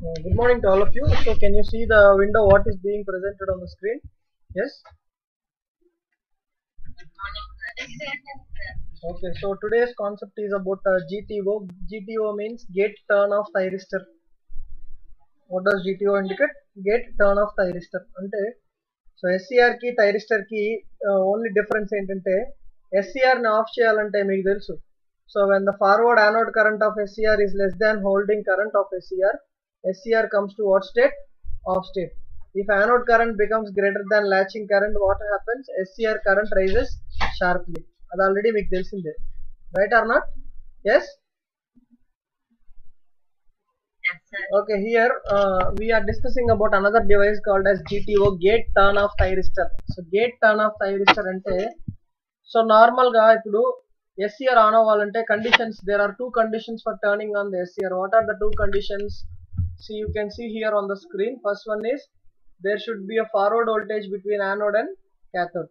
Good morning to all of you. So can you see the window what is being presented on the screen? Yes. Okay. So today's concept is about GTO. GTO means gate turn off thyristor. What does GTO indicate? Gate turn off thyristor. Ante so SCR ki thyristor ki only difference ఏంటంటే SCR ని of చేయాలంటే మీకు తెలుసు. So when the forward anode current of SCR is less than holding current of SCR, SCR comes to what state? Off state. If anode current becomes greater than latching current, what happens? SCR current rises sharply. అది already మీకు తెలిసిందే. Right or not? Yes? Okay, here we are discussing about another device called as GTO, gate turn off thyristor. So gate turn off thyristor ante so normal ga ipudu SCR on avvalante conditions, there are two conditions for turning on the SCR. What are the two conditions? See, you can see here on the screen. First one is there should be a forward voltage between anode and cathode.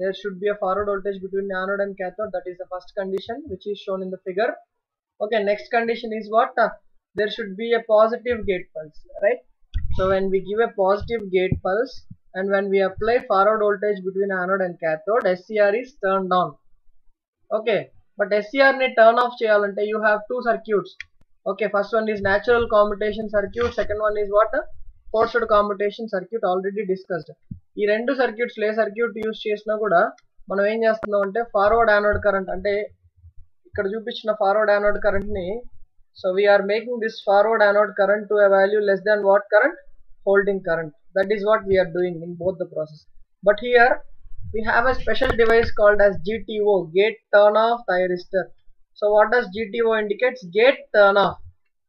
There should be a forward voltage between anode and cathode. That is the first condition which is shown in the figure. Okay, next condition is what? There should be a positive gate pulse, right? So when we give a positive gate pulse and when we apply forward voltage between anode and cathode, SCR is turned on. Okay, but SCR ni turn off cheyalante you have two circuits. Okay, first one is natural commutation circuit, second one is what? Forced commutation circuit, already discussed. ఈ రెండు circuits ఏ circuit use చేసినా కూడా మనం ఏం చేస్తున్నాం అంటే forward anode current అంటే ఇక్కడ చూపించిన ఫార్వర్డ్ యానోడ్ కరెంట్ ని so we are making this forward anode current to a value less than what current? Holding current. That is what we are doing in both the process. But here we have a special device called as GTO, gate turn off thyristor. So what does GTO indicates? Gate turn off.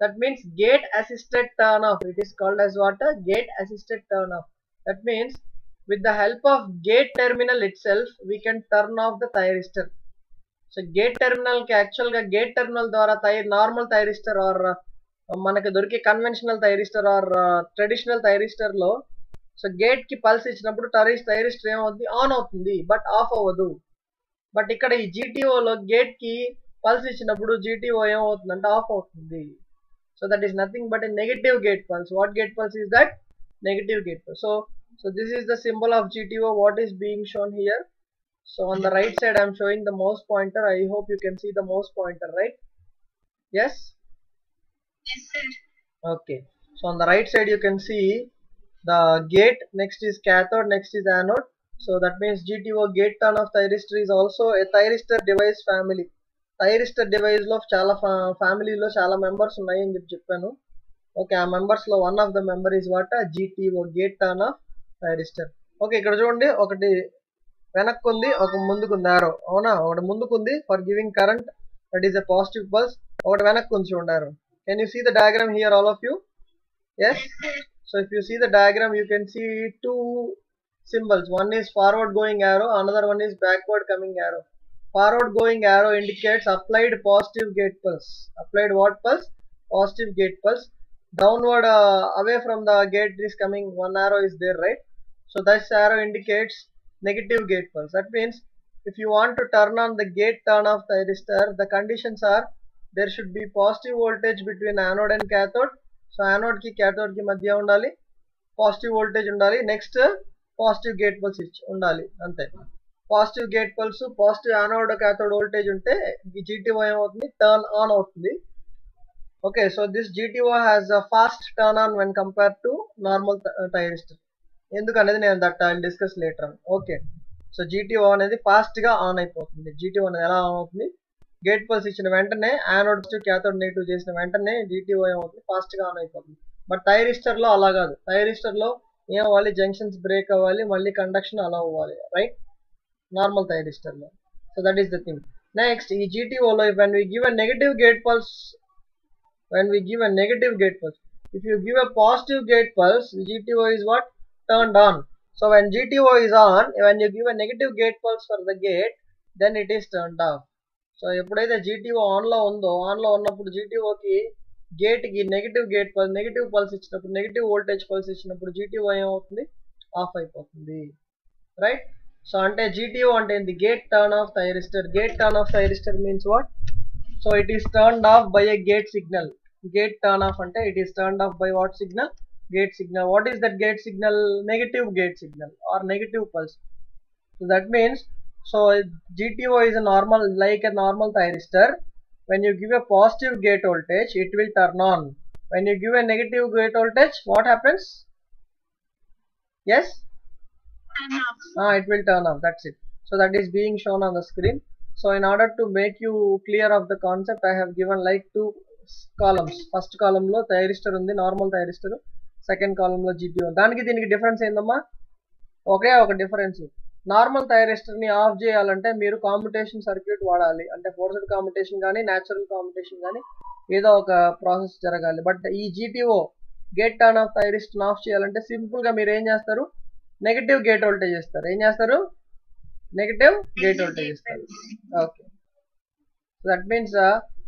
That means gate assisted turn off. It is called as what? Gate assisted turn off. That means with the help of gate terminal itself we can turn off the thyristor. So gate terminal కి actual గా gate terminal ద్వారా normal thyristor or మనకి దొరికే conventional thyristor or traditional thyristor లో so gate కి pulse ఇచ్చినప్పుడు thyristor ఏమవుతుంది? On అవుతుంది, బట్ ఆఫ్ అవ్వదు. బట్ ఇక్కడ ఈ జీటీఓలో గేట్ కి పల్స్ ఇచ్చినప్పుడు జీటీఓ ఏమవుతుంది అంటే ఆఫ్ అవుతుంది. So that is nothing but a negative gate pulse. What gate pulse is that? Negative gate pulse. So this is the symbol of GTO. What is being shown here? So on the right side I am showing the mouse pointer. I hope you can see the mouse pointer, right? Yes? Yes, sir. Okay. So on the right side you can see the gate, next is cathode, next is anode. So that means GTO, gate turn off thyristor, is also a thyristor device family. Thyristor device lo chala family lo chala members unnai ani cheppanu. Okay, ఆ members లో one of the member is what? GTO, gate turn off thyristor. Okay, ఇక్కడ చూడండి, ఒకటి వెనక్కుంది, ఒక ముందుకుంది ఆరో. అవునా? ఒకటి ముందుకుంది for giving current, that is a positive pulse. ఒకటి వెనక్కుంది చూడారు. Can you see the diagram here all of you? Yes. So if you see the diagram you can see two symbols. One is forward going arrow, another one is backward coming arrow. Forward going arrow indicates applied positive gate pulse. Applied what pulse? Positive gate pulse. Downward away from the gate is coming, one arrow is there, right? So this arrow indicates negative gate pulse. That means if you want to turn on the gate turn off thyristor, the conditions are there should be positive voltage between anode and cathode. So anode ki cathode ki madhya undali, positive voltage undali. Next positive gate pulse undali, ante. Positive gate pulse, positive anode cathode voltage unte GTO ఏమవుతుంది? Turn on అవుతుంది. Okay, so this GTO has a fast turn on when compared to normal thyristor. ఎందుకు అనేది నేను that I will discuss later on. Okay, so GTO అనేది fast గా on అయిపోతుంది. GTO అనేది ఎలా ఆన్ అవుతుంది? గేట్ పల్స్ ఇచ్చిన వెంటనే యానోడ్ క్యాథోడ్ నెగిటివ్ చేసిన వెంటనే జీటీఓ ఏమవుతుంది? ఫాస్ట్ గా ఆన్ అయిపోతుంది. బట్ థైరిస్టర్ లో అలా కాదు. థైరిస్టర్ లో ఏం అవ్వాలి? జంక్షన్స్ బ్రేక్ అవ్వాలి, మళ్ళీ కండక్షన్ అలా అవ్వాలి, రైట్? నార్మల్ థైరిస్టర్ లో. So that is the thing. Next ఈ జీటీఓలో when we give a negative gate pulse, if you give a positive gate pulse, the GTO is what? Turned on. So when GTO is on, when you give a negative gate pulse for the gate, then it is turned off. So ఎప్పుడైతే GTO on లో ఉందో, on లో ఉన్నప్పుడు GTO కి gate కి negative pulse ఇచ్చినప్పుడు, negative voltage pulse ఇచ్చినప్పుడు GTO ఏమవుతుంది? ఆఫ్ అయిపోతుంది, రైట్? సో అంటే GTO అంటే ఏంటి? Gate turn off thyristor. Gate turn off thyristor means what? So it is turned off by a gate signal. gate turn off ante it is turned off by what signal? Gate signal. What is that gate signal? Negative gate signal or negative pulse. So that means, so GTO is a normal, like a normal thyristor. When you give a positive gate voltage, it will turn on. When you give a negative gate voltage, what happens? Yes? Turn off. It will turn off. That's it. So that is being shown on the screen. So in order to make you clear of the concept, I have given like two columns. First column lo thyristor undi, normal thyristor. Second column lo GTO. దానికి దీనికి difference ఏందమ్మా? ఒకే ఒక difference. Normal thyristor ని of చేయాలంటే మీరు competition circuit వాడాలి. అంటే forced competition కానీ న్యాచురల్ కాంపిటేషన్ కానీ ఏదో ఒక ప్రాసెస్ జరగాలి. బట్ ఈ GTO gate turn off thyristor of చేయాలంటే సింపుల్ గా మీరు ఏం చేస్తారు? నెగటివ్ గేట్ వోల్టేజ్ ఇస్తారు. ఏం చేస్తారు? నెగటివ్ గేట్ వోల్టేజ్ ఇస్తారు. Okay, that means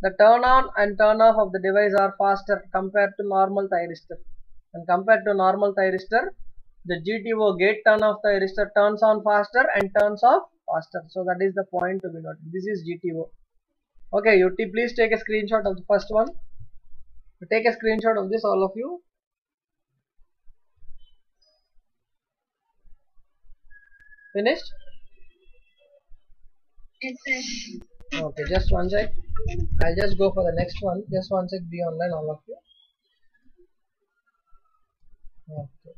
the turn on and turn off of the device are faster compared to normal thyristor. And compared to normal thyristor, the GTO gate turn off thyristor turns on faster and turns off faster. So that is the point to be noted. This is GTO. Okay, you please take a screenshot of the first one. Take a screenshot of this, all of you. Finished? Yes, sir. Okay, just one sec. I'll just go for the next one. Just one sec. Be online, all of you. Okay.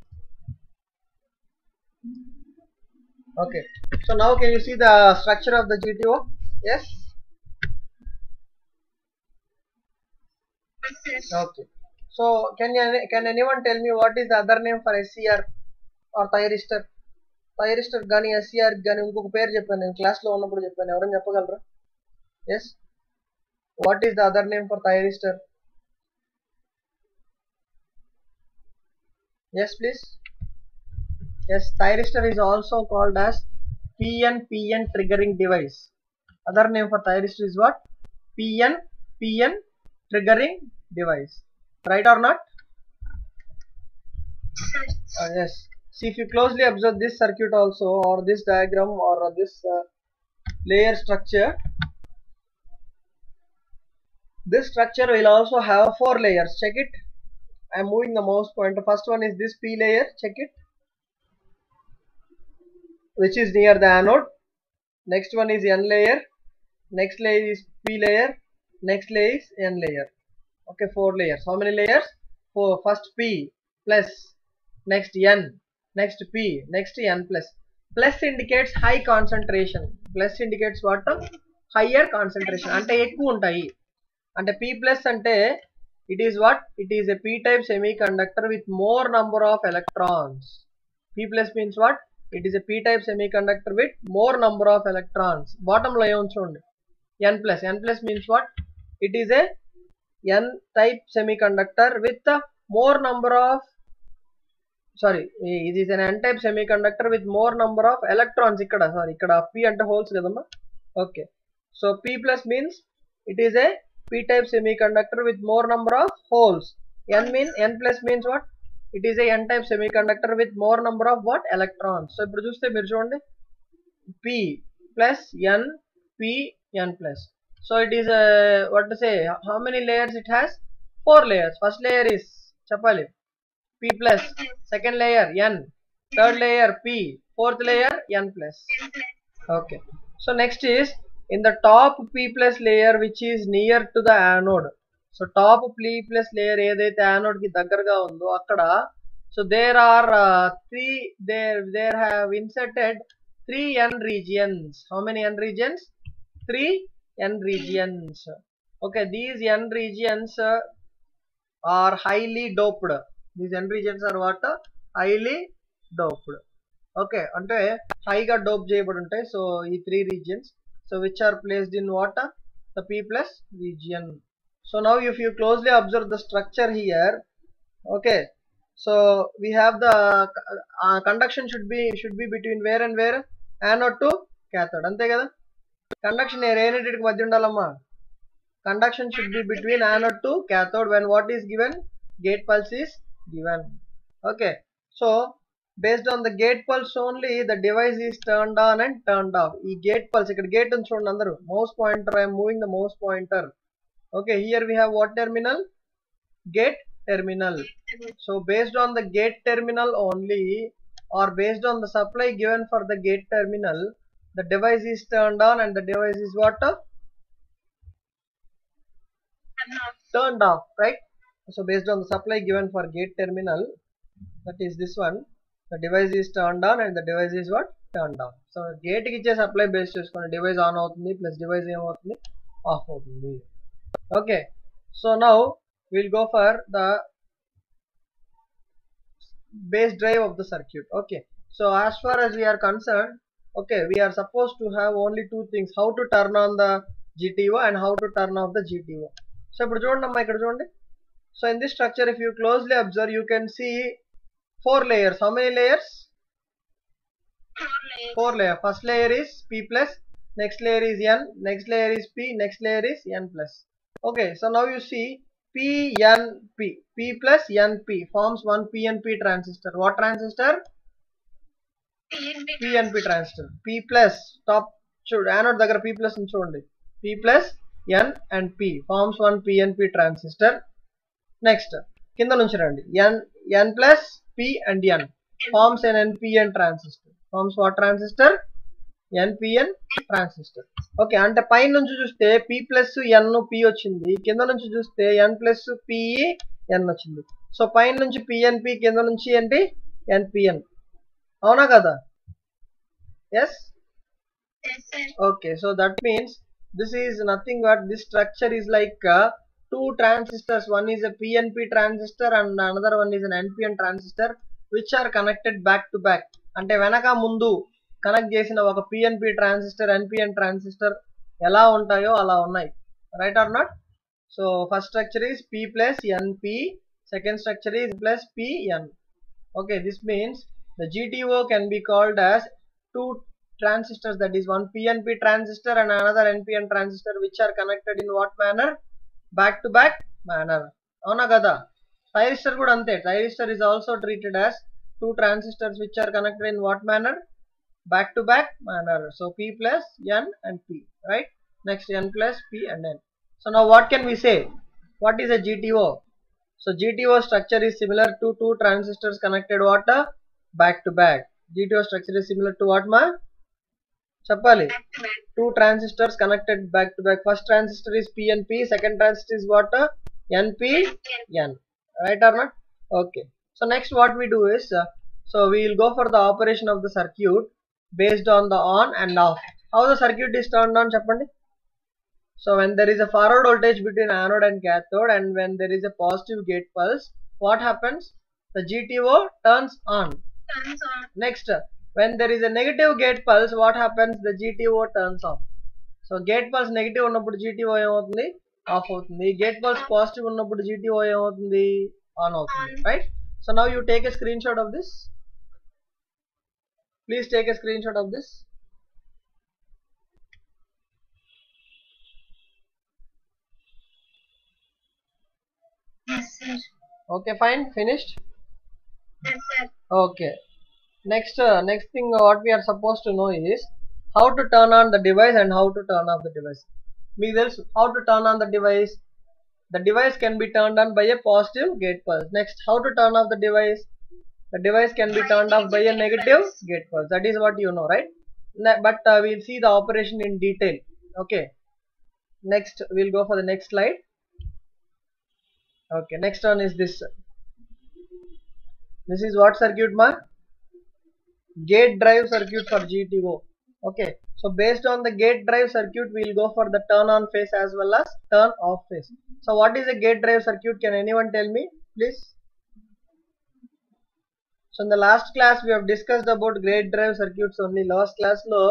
Okay. So now can you see the structure of the GTO? Yes. Yes, sir. Okay. So can anyone tell me what is the other name for SCR or thyristor? Thyristor gani SCR gani ఇంకొక పేరు చెప్పాను నేను class లో ఉన్నప్పుడు చెప్పాను. ఎవరైనా చెప్పగలరా? Yes. What is the other name for thyristor? Yes, please. Yes, thyristor is also called as PNPN triggering device. Other name for thyristor is what? PNPN triggering device. Right or not? Yes. See, if you closely observe this circuit also, or this diagram, or this layer structure, this structure will also have 4 layers. Check it. I am moving the mouse pointer. First one is this P layer. Check it, which is near the anode. Next one is N layer. Next layer is P layer. Next layer is N layer. Okay, 4 layers. How many layers? 4. First P plus, next N, next P, next N plus. Plus indicates high concentration. Plus indicates what? Higher concentration. అంటే ఎక్కువ ఉంటాయి. అంటే P plus అంటే it is what? It is a p-type semiconductor with more number of electrons. P plus means what? It is a p-type semiconductor with more number of electrons. Bottom లో ఏముంచండి? N plus. N plus means what? It is a n-type semiconductor with more number of, sorry, it is an n-type semiconductor with more number of electrons. Ikkada, sorry, ikkada P ante holes kadamma. Okay, so P plus means it is a p-type semiconductor with more number of holes. N plus means what? It is a n-type semiconductor with more number of what? Electrons. So ఇప్పుడు చూస్తే మీరు చూడండి, P plus N, P, N plus. So it is a, what to say, how many layers it has? 4 layers. First layer is chapali P plus, second layer N, third layer P, fourth layer N plus. Okay, so next is in the top P plus layer, which is near to the anode. So top P plus layer ఏదైతే anode కి దగ్గరగా ఉందో అక్కడ, so there are there have inserted 3 N regions. How many N regions? 3 N regions. Okay, these N regions are highly doped. These N regions are what? Highly doped. Okay, అంటే హైగా dope చేయబడి ఉంటాయి. So ఈ 3 regions, so which are placed in what? The P plus region. So now if you closely observe the structure here, okay, so we have the conduction should be between where and where? Anode to cathode. అంతే కదా? Conduction ఏ రెండింటికి మధ్య ఉండాలమ్మా. Conduction should be between anode to cathode when what is given? Gate pulse is given. Okay, so based on the gate pulse only, the device is turned on and turned off. ఈ gate pulse, ఇక్కడ gate ఉంది చూడండి అందరూ. Mouse pointer, I am moving the mouse pointer. Okay, here we have what terminal? gate terminal. So based on the gate terminal only, or based on the supply given for the gate terminal, the device is turned on and the device is what? Turned off, right? So based on the supply given for gate terminal, that is this one, the device is turned on and the device is what? Turned off. So gate ki iche supply based cheskoni device on avutundi plus device em avutundi? Off avutundi. Okay, so now we'll go for the base drive of the circuit. Okay, so as far as we are concerned, okay, we are supposed to have only two things: how to turn on the GTO and how to turn off the GTO. So ఇప్పుడు చూడండి అమ్మా, ఇక్కడ చూడండి. So in this structure, if you closely observe, you can see 4 layers. How many layers? 4 layers. First layer is P plus, next layer is N, next layer is P, next layer is N plus. Okay, so now you see PNP, P plus NP forms one PNP transistor. What transistor? PNP transistor. P plus, top anode దగ్గర P plus చూడండి. P plus N and P forms one PNP transistor. Next, కింద నుంచి రండి. N plus P and N forms an NPN transistor. Forms what transistor? NPN transistor. Okay, అంటే పై నుంచి చూస్తే P plus N P వచ్చింది, కింద నుంచి చూస్తే N ప్లస్ PE N వచ్చింది. సో పైన నుంచి PNP, కింద నుంచి ఏంటి? NPN. అవునా కదా? Yes. Okay, so that means this is nothing but this structure is like two transistors. One is a PNP transistor and another one is an NPN transistor, which are connected back to back. అంటే వెనక ముందు connect చేసిన ఒక PNP transistor, NPN transistor ఎలా ఉంటాయో అలా ఉన్నాయి. Right or not? So first structure is P plus NP, second structure is plus PN. Okay, this means the GTO can be called as two transistors, that is one PNP transistor and another NPN transistor, which are connected in what manner? Back to back manner. Avuna kada? Thyristor kuda ante. Thyristor is also treated as two transistors which are connected in what manner? Back to back manner. So P plus N and P, right? Next N plus P and N. So now what can we say? What is a GTO? So GTO structure is similar to two transistors connected what? Back to back. GTO structure is similar to what ma? Chappali. Two transistors connected back to back. First transistor is PNP, second transistor is what? NPN. Right or not? Okay. So next what we do is, so we will go for the operation of the circuit based on the on and off. How the circuit is turned on, chappandi? So when there is a forward voltage between anode and cathode and when there is a positive gate pulse, what happens? The GTO turns on. Next, when there is a negative gate pulse, what happens? The GTO turns off. So gate pulse negative ఉన్నప్పుడు GTO ఏమవుతుంది? Off అవుతుంది. Gate pulse positive ఉన్నప్పుడు GTO ఏమవుతుంది? On అవుతుంది. Right? So now you take a screenshot of this. Please take a screenshot of this. Yes, sir. Okay, fine. Finished? Yes, sir. Okay. Next thing what we are supposed to know is how to turn on the device and how to turn off the device. Means how to turn on the device. The device can be turned on by a positive gate pulse. Next, how to turn off the device. The device can be turned off by a negative gate pulse. That is what you know, right? But we'll see the operation in detail. Okay. Next, we'll go for the next slide. Okay, next one is this. This is what circuit ma? Gate drive circuit for GTO. Okay, so based on the gate drive circuit, we will go for the turn on phase as well as turn off phase. So what is a gate drive circuit? Can anyone tell me, please? So in the last class we have discussed about gate drive circuits only. Last class lo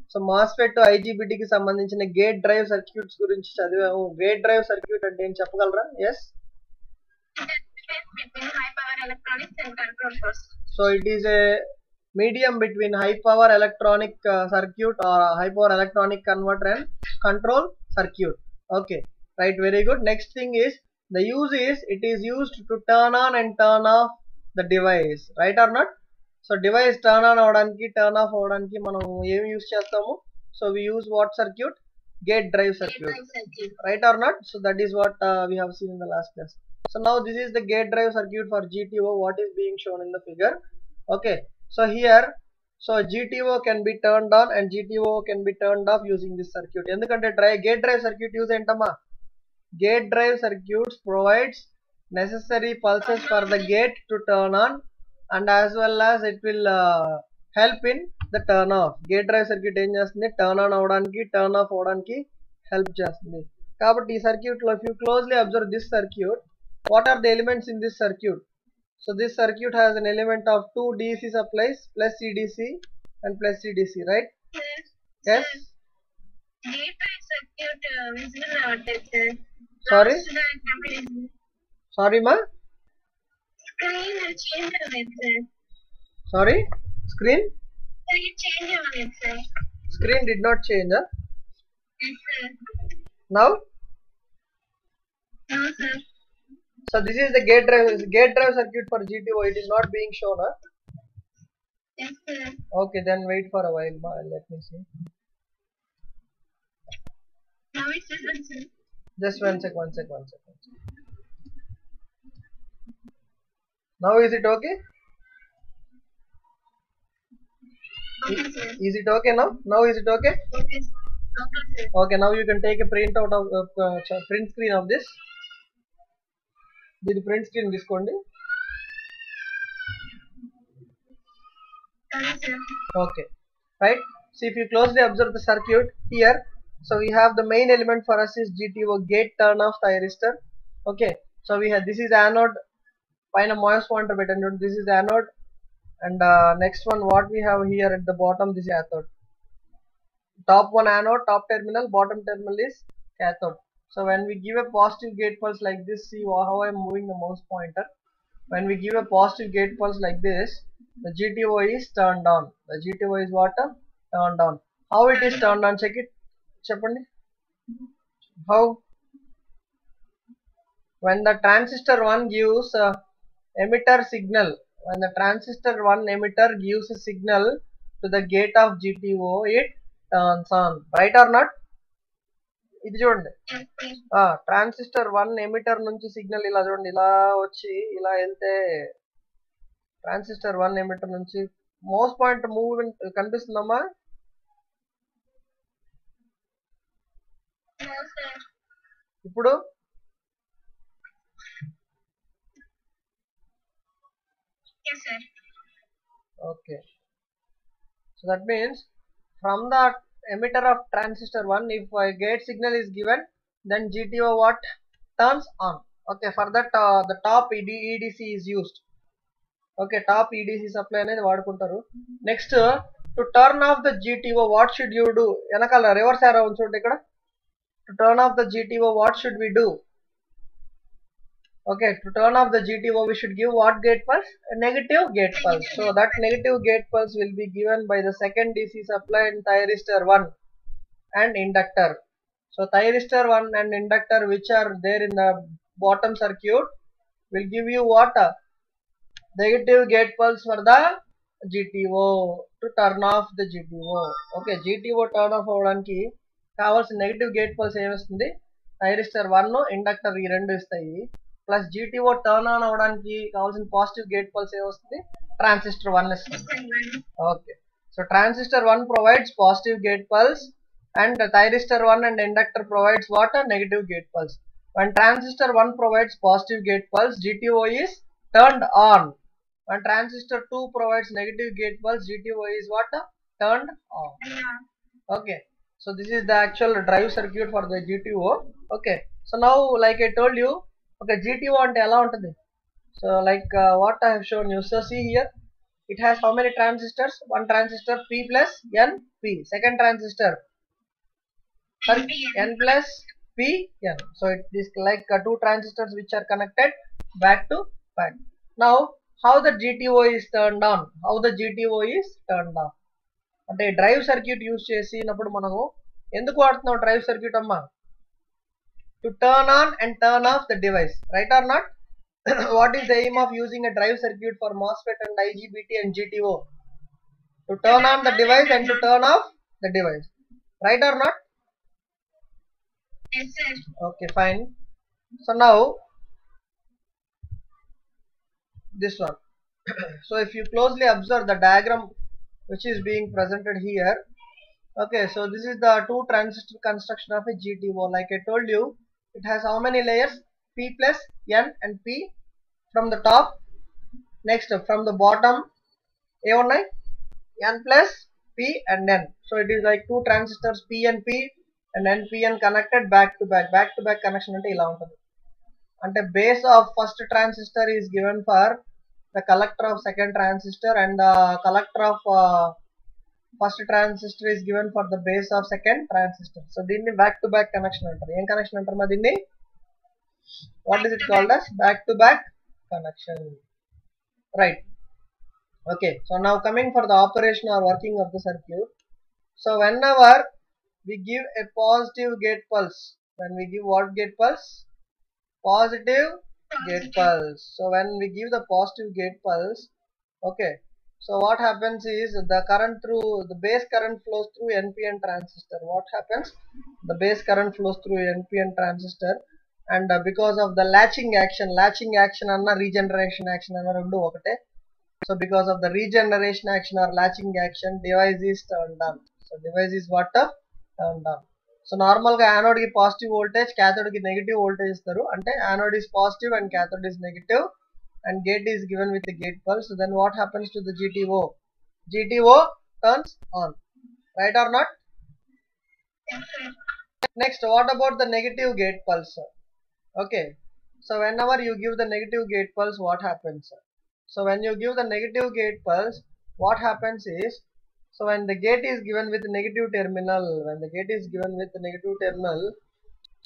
so MOSFET to IGBT ki sambandhinchina gate drive circuits gurinchi chadivamu. Gate drive circuit ante em cheppagalra? Yes. Between high power electronics and control first. So it is a medium between high power electronic circuit or high power electronic converter and control circuit. Okay, right, very good. Next thing is the use is it is used to turn on and turn off the device, right or not? So device turn on avdaniki turn off avdaniki manam em use chestamu? So we use what circuit? Gate drive circuit, right or not? So that is what we have seen in the last class. So now this is the gate drive circuit for GTO, what is being shown in the figure. Okay, so here, so GTO can be turned on and GTO can be turned off using this circuit. Endukante gate drive circuit use entama, gate drive circuits provides necessary pulses for the gate to turn on, and as well as it will help in the turn off. Gate drive circuit em chestundi, turn on avvadaniki turn off avvadaniki help chestundi. Kabatti ee circuit lo if you closely observe this circuit, what are the elements in this circuit? So this circuit has an element of two DC supplies, plus CDC and plus CDC, right? Yes. Gate drive circuit visible avvatలేదు sir. Sorry? Sorry ma? Screen change avvలేదు sir. Sorry? Screen? Change avvలేదు sir. Screen did not change, huh? Yes sir. Now? No sir. So this is the gate drive circuit for GTO. It is not being shown, huh? Yes sir. Okay, then wait for a while. Let me see. Now it's visible sir. Just one sec. Now is it okay? Okay sir. Is it okay now? Now is it okay? Okay sir. Okay sir. Okay, now you can take a print out of print screen of this. Did print screen తీసుకోండి. Okay sir. Okay, right. See, if you closely observe the circuit here, so we have the main element for us is GTO, gate turn off thyristor. Okay, so we have, this is anode, paina MOS pointer betandi, this is anode, and next one what we have here at the bottom, this is cathode. Top one anode, top terminal, bottom terminal is cathode. So when we give a positive gate pulse like this, see how I am moving the mouse pointer. When we give a positive gate pulse like this, the GTO is turned on. The GTO is what? Turned on. How it is turned on? Check it. Cheppandi. How? When the transistor 1 gives emitter signal, when the transistor 1 emitter gives a signal to the gate of GTO, it turns on. Right or not? ఇది చూడండి, transistor 1 emitter నుంచి signal ఇలా చూడండి, ఇలా వచ్చి ఇలా వెళ్తే transistor 1 emitter నుంచి మౌస్ పాయింట్ మూవ్మెంట్ కనిపిస్తుందమ్మా? ఇప్పుడు okay, so that means from the emitter of transistor 1, if a gate signal is given, then GTO what? Turns on. Okay, for that the top EDC is used. Okay, top EDC supply అనేది వాడుకుంటారు. Next, to turn off the GTO, what should you do? వెనకాల reverse arrow ఉంచండి ఇక్కడ. To turn off the GTO, what should we do? Okay, to turn off the GTO, we should give what gate pulse? A negative gate pulse. So that negative gate pulse will be given by the second DC supply in thyristor 1 and inductor. So thyristor 1 and inductor, which are there in the bottom circuit, will give you what? Negative gate pulse for the GTO to turn off the GTO. Okay, GTO turn off avvadaniki కావాల్సిన negative gate pulse ఏమొస్తుంది? Thyristor 1 inductor ఈ రెండు ఇస్తాయి. Plus GTO turn on అవడానికి కావాల్సిన positive gate pulse ఏమొస్తుంది? Transistor 1 ఇస్తుంది. Okay, so transistor 1 provides positive gate pulse and thyristor 1 and inductor provides what? A negative gate pulse. When transistor 1 provides positive gate pulse, GTO is turned on. When transistor 2 provides negative gate pulse, GTO is what? Turned off. Okay, so this is the actual drive circuit for the GTO. Okay, so now like I told you, okay, GTO ante ela untadi? So like what I have shown you. So see here, it has how many transistors? One transistor P plus N P. Second transistor N plus P N. So it is like two transistors which are connected back to back. Now how the GTO is turned on? How the GTO is turned off? అంటే drive circuit use చేసినప్పుడు మనము ఎందుకు వాడుతున్నాం drive circuit అమ్మా? To turn on and turn off the device, right or not? What is the aim of using a drive circuit for MOSFET and IGBT and GTO? To turn on the device and to turn off the device, right or not? Yes sir. Okay, fine. So now this one. So if you closely observe the diagram which is being presented here, okay, so this is the two transistor construction of a GTO. Like I told you, it has how many layers? P plus N and P from the top. Next, from the bottom, A19, N plus P and N. So it is like two transistors P and P and NPN connected back to back. Back to back connection ante ila untundi. Ante base of first transistor is given for the collector of second transistor, and the collector of first transistor is given for the base of second transistor. So దీన్ని back to back connection అంటారు. ఏం connection అంటారు మా దీన్ని? What is it called as? Back to back connection. Right. Okay. So now coming for the operation or working of the circuit. So whenever we give a positive gate pulse, when we give what gate pulse? Positive gate pulse. So when we give the positive gate pulse, okay, so what happens is the current through the base current flows through NPN transistor. What happens? The base current flows through NPN transistor, and because of the latching action anna regeneration action anna rendu okate. So because of the regeneration action or latching action, device is turned on. So device is what? Turned on. So normal ga anode ki positive voltage, cathode ki negative voltage istaru. Ante anode is positive and cathode is negative, and gate is given with the gate pulse. So then what happens to the GTO? GTO turns on. Right or not? Yes, sir. Next, what about the negative gate pulse? Okay. So whenever you give the negative gate pulse, what happens? So when you give the negative gate pulse, what happens is, so when the gate is given with negative terminal,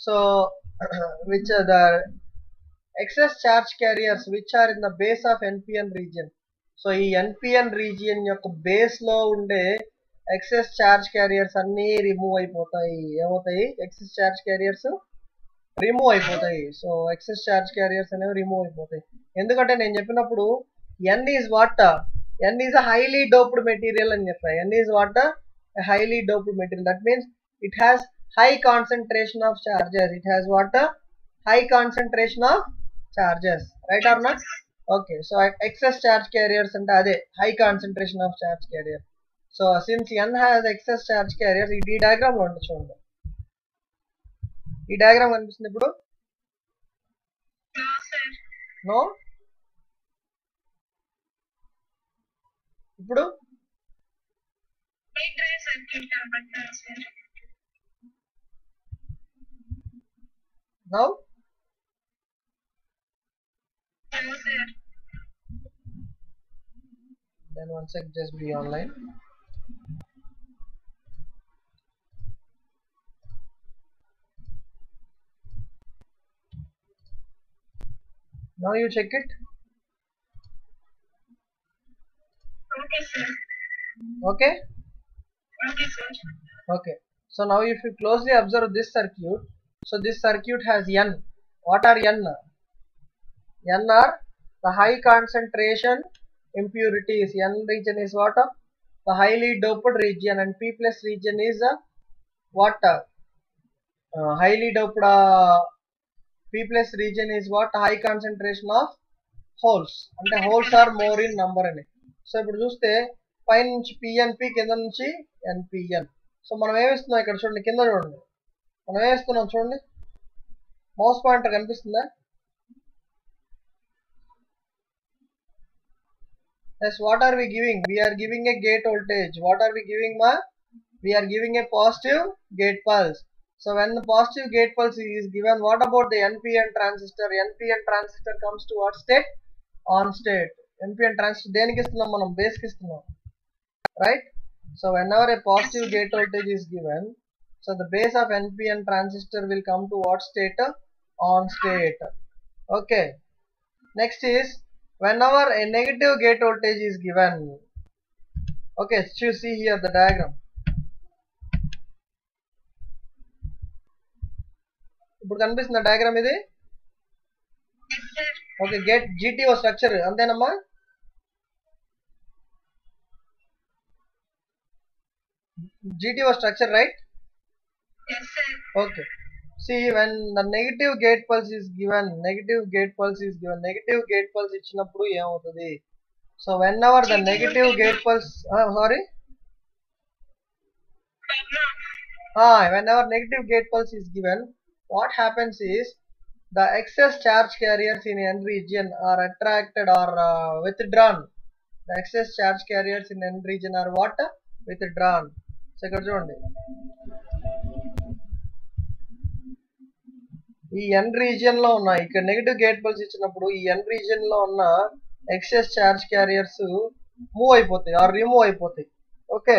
so which are the excess charge carriers which are in the base of NPN region. So ఈ NPN region యొక్క base లో ఉండే excess charge carriers అన్నీ remove అయిపోతాయి. ఏమవుతాయి? excess charge carriers remove అయిపోతాయి. So excess charge carriers అనేవి remove అయిపోతాయి. ఎందుకంటే నేను చెప్పినప్పుడు N is what? N is a highly doped material అని చెప్పాను. N is what? A highly doped material. That means it has high concentration of charges. It has what? High concentration of charges. Right or not? Okay. So excess charge carriers అంటే అదే high concentration of charge carrier. So since N has excess charge carriers, ఈ diagram లో ఉంటుంది చూడండి. ఈ diagram కనిపిస్తుంది ఇప్పుడు? No, sir. No. ఇప్పుడు Gate drive circuit కనబడుతుంది, sir. Now No, sir. then one sec, just be online. Now you check it. Okay, sir. Okay. Okay, sir. Okay. So now if you closely observe this circuit, so this circuit has N. What are N? N are the high concentration impurities. N region is what? The highly doped region, and P plus region is what? Highly doped P plus region is what? High concentration of holes. అంటే holes are more in number అని. So ఇప్పుడు చూస్తే పైన నుంచి PNP, కింద నుంచి NPN. So మనం ఏమిస్తున్నాం ఇక్కడ చూడండి, కింద చూడండి, మనం ఏమిస్తున్నాం చూడండి, మౌస్ పాయింటర్ కనిపిస్తుందా? Yes, what are we giving? We are giving a gate voltage. What are we giving, ma? We are giving a positive gate pulse. So when the positive gate pulse is given, what about the NPN transistor? NPN transistor comes to what state? On state. NPN transistor దేనికి ఇస్తున్నాం మనం? Base కి ఇస్తున్నాం, right? So whenever a positive gate voltage is given, so the base of NPN transistor will come to what state? On state. Okay. Next is whenever a negative gate voltage is given. Okay, so you see here the diagram. ఇప్పుడు కనిపిస్తున్న diagram ఇది. Yes, sir. Okay, gate GTO structure అంతేనమ్మా? GTO structure, right? Yes, sir. Okay. See, when the negative gate pulse is given, negative gate pulse ఇచ్చినప్పుడు ఏమవుతుంది? So whenever the negative gate pulse, whenever negative gate pulse is given, what happens is the excess charge carriers in n region are attracted or withdrawn. The excess charge carriers in n region are what? Withdrawn. So ఇక్కడ చూడండి, ఈ n region లో ఉన్న, ఇక్కడ negative gate pulse ఇచ్చినప్పుడు ఈ n region లో ఉన్న ఎక్సెస్ చార్జ్ క్యారియర్స్ మూవ్ అయిపోతాయి ఆర్ రిమూవ్ అయిపోతాయి. ఓకే,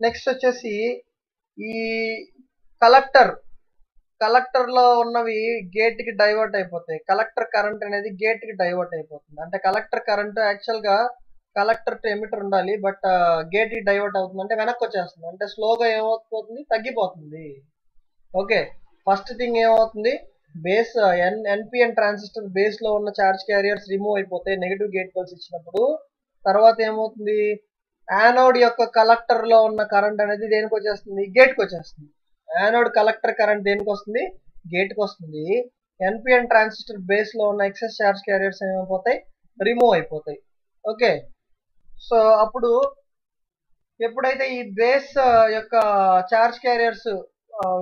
నెక్స్ట్ వచ్చేసి ఈ కలెక్టర్ లో ఉన్నవి గేట్ కి డైవర్ట్ అయిపోతాయి. కలెక్టర్ కరెంట్ అనేది గేట్ కి డైవర్ట్ అయిపోతుంది. అంటే కలెక్టర్ కరెంట్ యాక్చువల్ గా కలెక్టర్ టు ఎమిటర్ ఉండాలి, బట్ గేట్ కి డైవర్ట్ అవుతుంది, అంటే వెనక్కి వచ్చేస్తుంది, అంటే స్లోగా ఏమవుతుంది, తగ్గిపోతుంది. ఓకే, ఫస్ట్ థింగ్ ఏమవుతుంది, బేస్ ఎన్పిఎన్ ట్రాన్సిస్టర్ బేస్ లో ఉన్న చార్జ్ క్యారియర్స్ రిమూవ్ అయిపోతాయి నెగిటివ్ గేట్ పల్స్ ఇచ్చినప్పుడు. తర్వాత ఏమవుతుంది, యానోడ్ యొక్క కలెక్టర్ లో ఉన్న కరెంట్ అనేది దేనికి వచ్చేస్తుంది, గేట్ కి వచ్చేస్తుంది. యానోడ్ కలెక్టర్ కరెంట్ దేనికి వస్తుంది, గేట్ కి వస్తుంది. ఎన్పిఎన్ ట్రాన్సిస్టర్ బేస్ లో ఉన్న ఎక్సెస్ చార్జ్ క్యారియర్స్ ఏమైపోతాయి, రిమూవ్ అయిపోతాయి. ఓకే, సో అప్పుడు ఎప్పుడైతే ఈ బేస్ యొక్క చార్జ్ క్యారియర్స్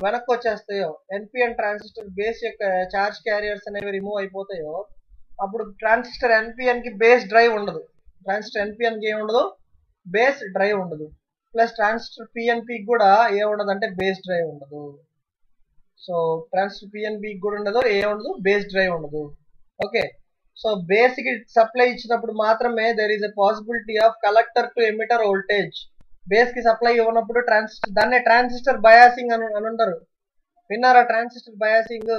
వెనక్కి వచ్చేస్తాయో, ఎన్పిఎన్ ట్రాన్సిస్టర్ బేస్ యొక్క చార్జ్ క్యారియర్స్ అనేవి రిమూవ్ అయిపోతాయో, అప్పుడు ట్రాన్సిస్టర్ ఎన్పిఎన్ కి బేస్ డ్రైవ్ ఉండదు. ట్రాన్సిస్టర్ ఎన్పిఎన్ కి ఏముండదు, బేస్ డ్రైవ్ ఉండదు. ప్లస్ ట్రాన్సిస్టర్ పిఎన్పి కూడా ఏముండదు, అంటే బేస్ డ్రైవ్ ఉండదు. సో ట్రాన్సిస్టర్ పిఎన్పి కూడా ఉండదు, ఏముండదు, బేస్ డ్రైవ్ ఉండదు. ఓకే, సో బేస్ కి సప్లై ఇచ్చినప్పుడు మాత్రమే there is a possibility of collector to emitter voltage. Base కి సప్లై ఇవ్వనప్పుడు ట్రాన్సిస్టర్, దాన్నే ట్రాన్సిస్టర్ బయాసింగ్ అని అంటారు. విన్నారా transistor biasing?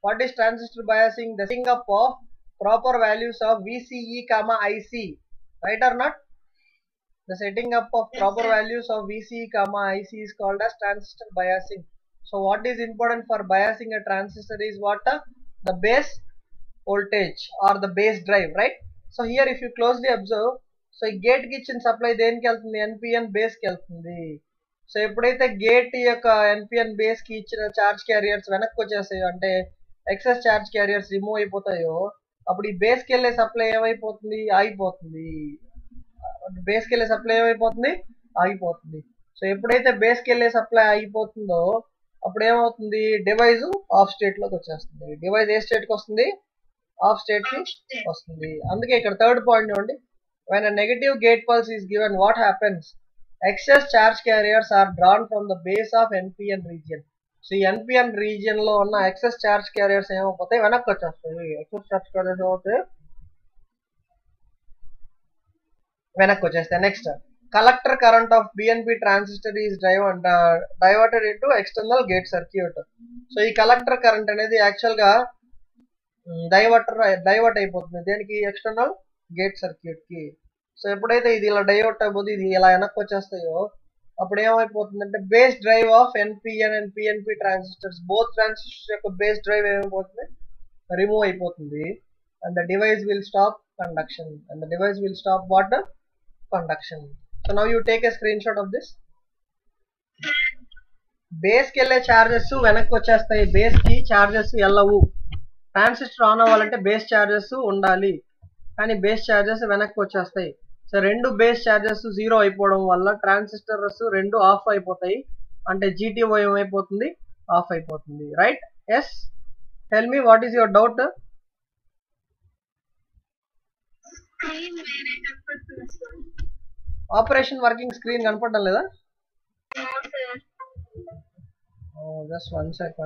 What is transistor biasing? The setting up of proper values of VCE, IC, right or not? The setting up of proper values of VCE, IC is called as transistor biasing. So what is important for biasing a transistor is what? The base voltage or the base drive, right? So here if you closely observe, so gate కి ఇచ్చిన supply దేనికి వెళ్తుంది, NPN base కి వెళ్తుంది. So ఎప్పుడైతే gate యొక్క NPN base కి ఇచ్చిన చార్జ్ క్యారియర్స్ వెనక్కి వచ్చేస్తాయో, అంటే ఎక్సెస్ చార్జ్ క్యారియర్స్ రిమూవ్ అయిపోతాయో, అప్పుడు ఈ బేస్ కి వెళ్ళే సప్లై ఏమైపోతుంది, ఆగిపోతుంది. బేస్ కి వెళ్ళే సప్లై ఏమైపోతుంది, ఆగిపోతుంది. సో ఎప్పుడైతే బేస్ కి వెళ్ళే సప్లై ఆగిపోతుందో అప్పుడు ఏమవుతుంది, డివైస్ ఆఫ్ స్టేట్ లోకి వచ్చేస్తుంది. డివైస్ ఏ స్టేట్ కి వస్తుంది, ఆఫ్ స్టేట్ కి వస్తుంది. అందుకే ఇక్కడ థర్డ్ పాయింట్ చూడండి, when a negative gate pulse is given, what happens, excess charge carriers are drawn from the base of NPN region. So ఈ NPN region లో ఉన్న excess charge carriers ఏమైపోతాయి, వెనక్కి వచ్చేస్తాయి. excess charge carriers ఏమవుతాయి, వెనక్కి వచ్చేస్తాయి. Next, collector current of BNP transistor is diverted into external gate circuit. So ఈ collector current అనేది యాక్చువల్ గా డైవర్ట్ అయిపోతుంది దేనికి, ఎక్స్టర్నల్ గేట్ సర్క్యూట్ కి. సో ఎప్పుడైతే ఇది ఇలా డైవర్ట్ అయిపోతుంది, ఇది ఇలా వెనక్కి వచ్చేస్తాయో, అప్పుడు ఏమైపోతుందంటే base drive of NPN and PNP transistors, both transistors యొక్క బేస్ డ్రైవ్ ఏమైపోతుంది, రిమూవ్ అయిపోతుంది. And the device will stop conduction. And the device will stop what, conduction. So now you take a screen shot of this. Base కి వెళ్ళే charges వెనక్కి వచ్చేస్తాయి, base కి charges వెళ్ళవు. Transistor on అవ్వాలంటే base charges ఉండాలి, కానీ బేస్ చార్జెస్ వెనక్కి వచ్చేస్తాయి. సో రెండు బేస్ చార్జెస్ జీరో అయిపోవడం వల్ల ట్రాన్సిస్టర్స్ రెండు ఆఫ్ అయిపోతాయి, అంటే GTO ఏమైపోతుంది, ఆఫ్ అయిపోతుంది. Right? Yes, tell me what is your doubt? Operation working screen కనపడడం లేదా? Just one sec.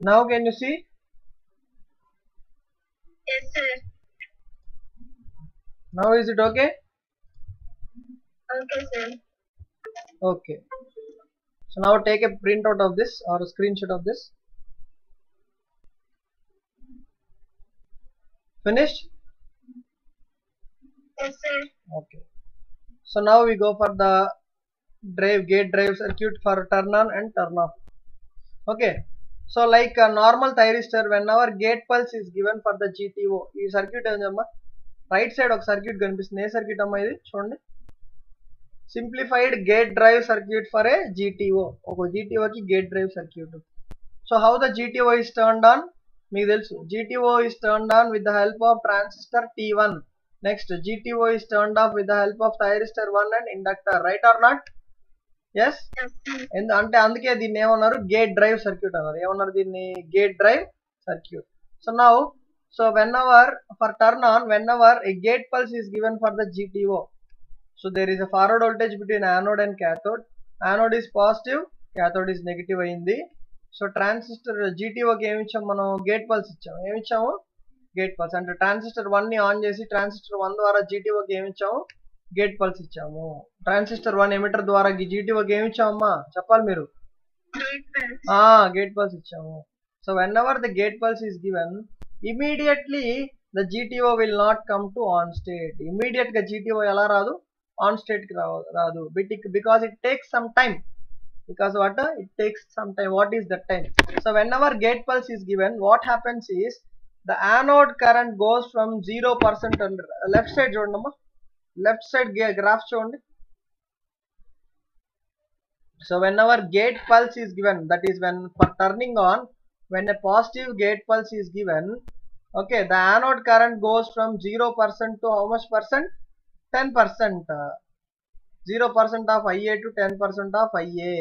Now can you see? Yes, sir. Now is it okay? Okay, sir. Okay. So now take a printout of this or a screenshot of this. Finished? Yes, sir. Okay. So now we go for the gate drive circuit for turn on and turn off. Okay, so like a normal thyristor, whenever gate pulse is given for the GTO, ఈ circuit ఏంటమ్మా right side ఒక circuit కనిపిస్తుంది. ఏ circuit అమ్మా ఇది చూడండి, simplified gate drive circuit for a GTO, ఒక GTO కి gate drive circuit. So how the GTO is turned on, మీకు తెలుసు GTO is turned on with the help of transistor T1. Next, GTO is turned off with the help of thyristor 1 and inductor, right or not? Yes. అంటే అందుకే దీన్ని ఏమన్నారు, gate drive circuit అన్నారు. ఏమన్నారు దీన్ని, gate drive circuit. So now, so whenever for turn on, whenever a gate pulse is given for the GTO, so there is a forward voltage between anode and cathode. Anode is positive, cathode is negative అయింది. So transistor GTOకి ఏమి ఇచ్చాము మనం, gate pulse ఇచ్చాము. ఏమి ఇచ్చాము, gate pulse. అంటే transistor 1 ని on చేసి ట్రాన్సిస్టర్ 1 ద్వారా GTOకి ఏమి ఇచ్చాము, గేట్ పల్స్ ఇచ్చాము. ట్రాన్సిస్టర్ 1 ఎమిటర్ ద్వారా GTOకి ఏమి ఇచ్చామమ్మా చెప్పాలి మీరు, గేట్ పల్స్ ఇచ్చాము. So whenever the gate pulse is given, immediately the GTO will not come to on state. Immediate గా GTO ఎలా రాదు, ఆన్ స్టేట్ కి రాదు, because it takes some time. Because what, it takes some time. What is that time? So whenever gate pulse is given, what happens is the anode current goes from 0% under left side చూడండి, left side graph చూడండి. So whenever gate pulse is given, that is when for turning on, when a positive gate pulse is given, okay, the anode current goes from 0% to how much percent, 10%. 0% of IA to 10% of IA.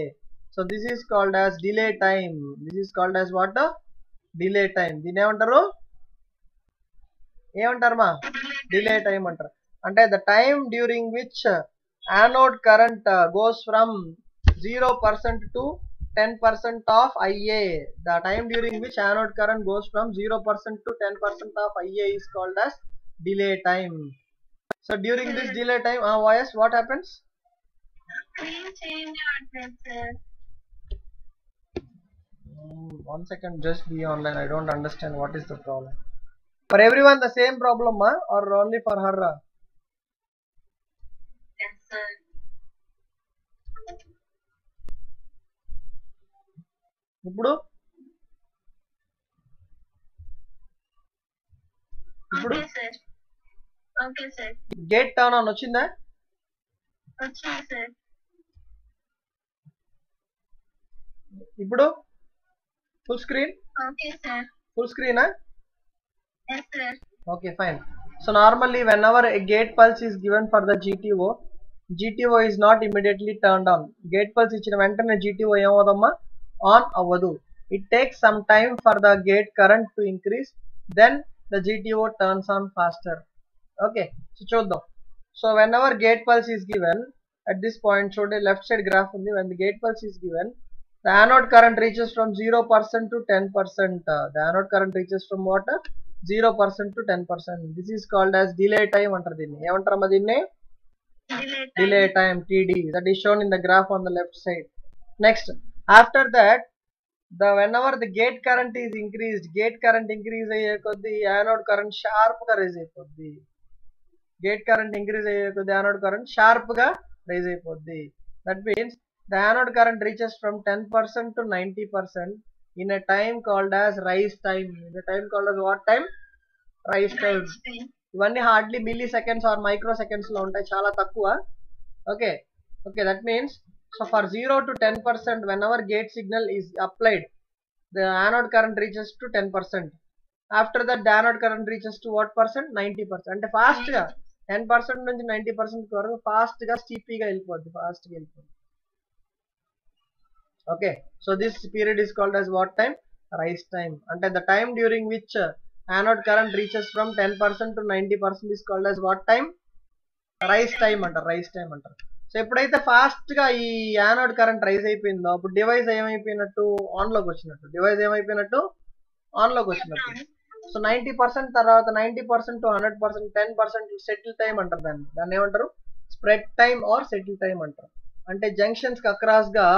So this is called as delay time. This is called as what, delay time. దీని ఏమంటారు మా, delay time అంటారు. అంటే the time during which anode current goes from 0% to 10% of IA. The time during which anode current goes from 0% to 10% of IA is called as delay time. So during this delay time, yes, what happens? One second, just be online. I don't understand what is the problem. For everyone the same problem, or only for her? Yes, sir. ఇప్పుడు Okay, sir. Okay, sir. Gate turn on వచ్చిందా, వచ్చింది sir. ఇప్పుడు full screen, Okay, sir. Full స్క్రీనా? Yes, sir. Okay, fine. So normally whenever a gate pulse is given for the GTO is not immediately turned on. Gate pulse ఇచ్చిన వెంటనే GTO ఏమవుదమ్మా, on అవ్వదు. It takes some time for the gate current to increase, then the GTO turns on faster. Okay, so చూద్దాం. So whenever gate pulse is given, at this point చూడండి left side graph ఉంది. When the gate pulse is given, the anode current reaches from 0% to 10%. The anode current reaches from what, 0% to 10%. This is called as delay time అంటారు. దీన్ని ఏమంటారమ్మా, దీన్ని delay time, TD. That is shown in the graph on the left side. Next, after that, whenever the gate current is increased, gate current increase అయ్యే కొద్ది anode current sharp గా rise అయిపోద్ది. Gate current increase అయ్యే కొద్ది anode current sharp గా rise అయిపోద్ది. That means the anode current reaches from 10% to 90% in a time called as rise time. In a time called as what time? Rise time. ఇవన్నీ hardly milli seconds are micro seconds లో ఉంటాయి, చాలా తక్కువ. Okay, that means so for 0 to 10%, whenever gate signal is applied, the anode current reaches to 10%. After that the anode current reaches to what percent, 90%. అంటే fast గా 10% నుంచి 90% వరకు fast గా స్టీపీగా వెళ్ళిపోద్ది, ఫాస్ట్ గా వెళ్ళిపోద్ది. Okay, so this period is called as what time? Rise time. అంటే the time during which anode current reaches from 10% to 90% is called as what time? Rise time అంటారు, rise time అంటారు. So ఎప్పుడైతే fast గా ఈ anode current rise అయిపోయిందో అప్పుడు device ఏమైపోయినట్టు, on లోకి వచ్చినట్టు. డివైస్ ఏమైపోయినట్టు, ఆన్ లోకి వచ్చినట్టు. సో 90% తర్వాత 90% to 100%, 10% సెటిల్ టైం అంటారు. దాన్ని ఏమంటారు, spread time or settle time అంటారు. అంటే జంక్షన్స్ కి అక్రాస్ గా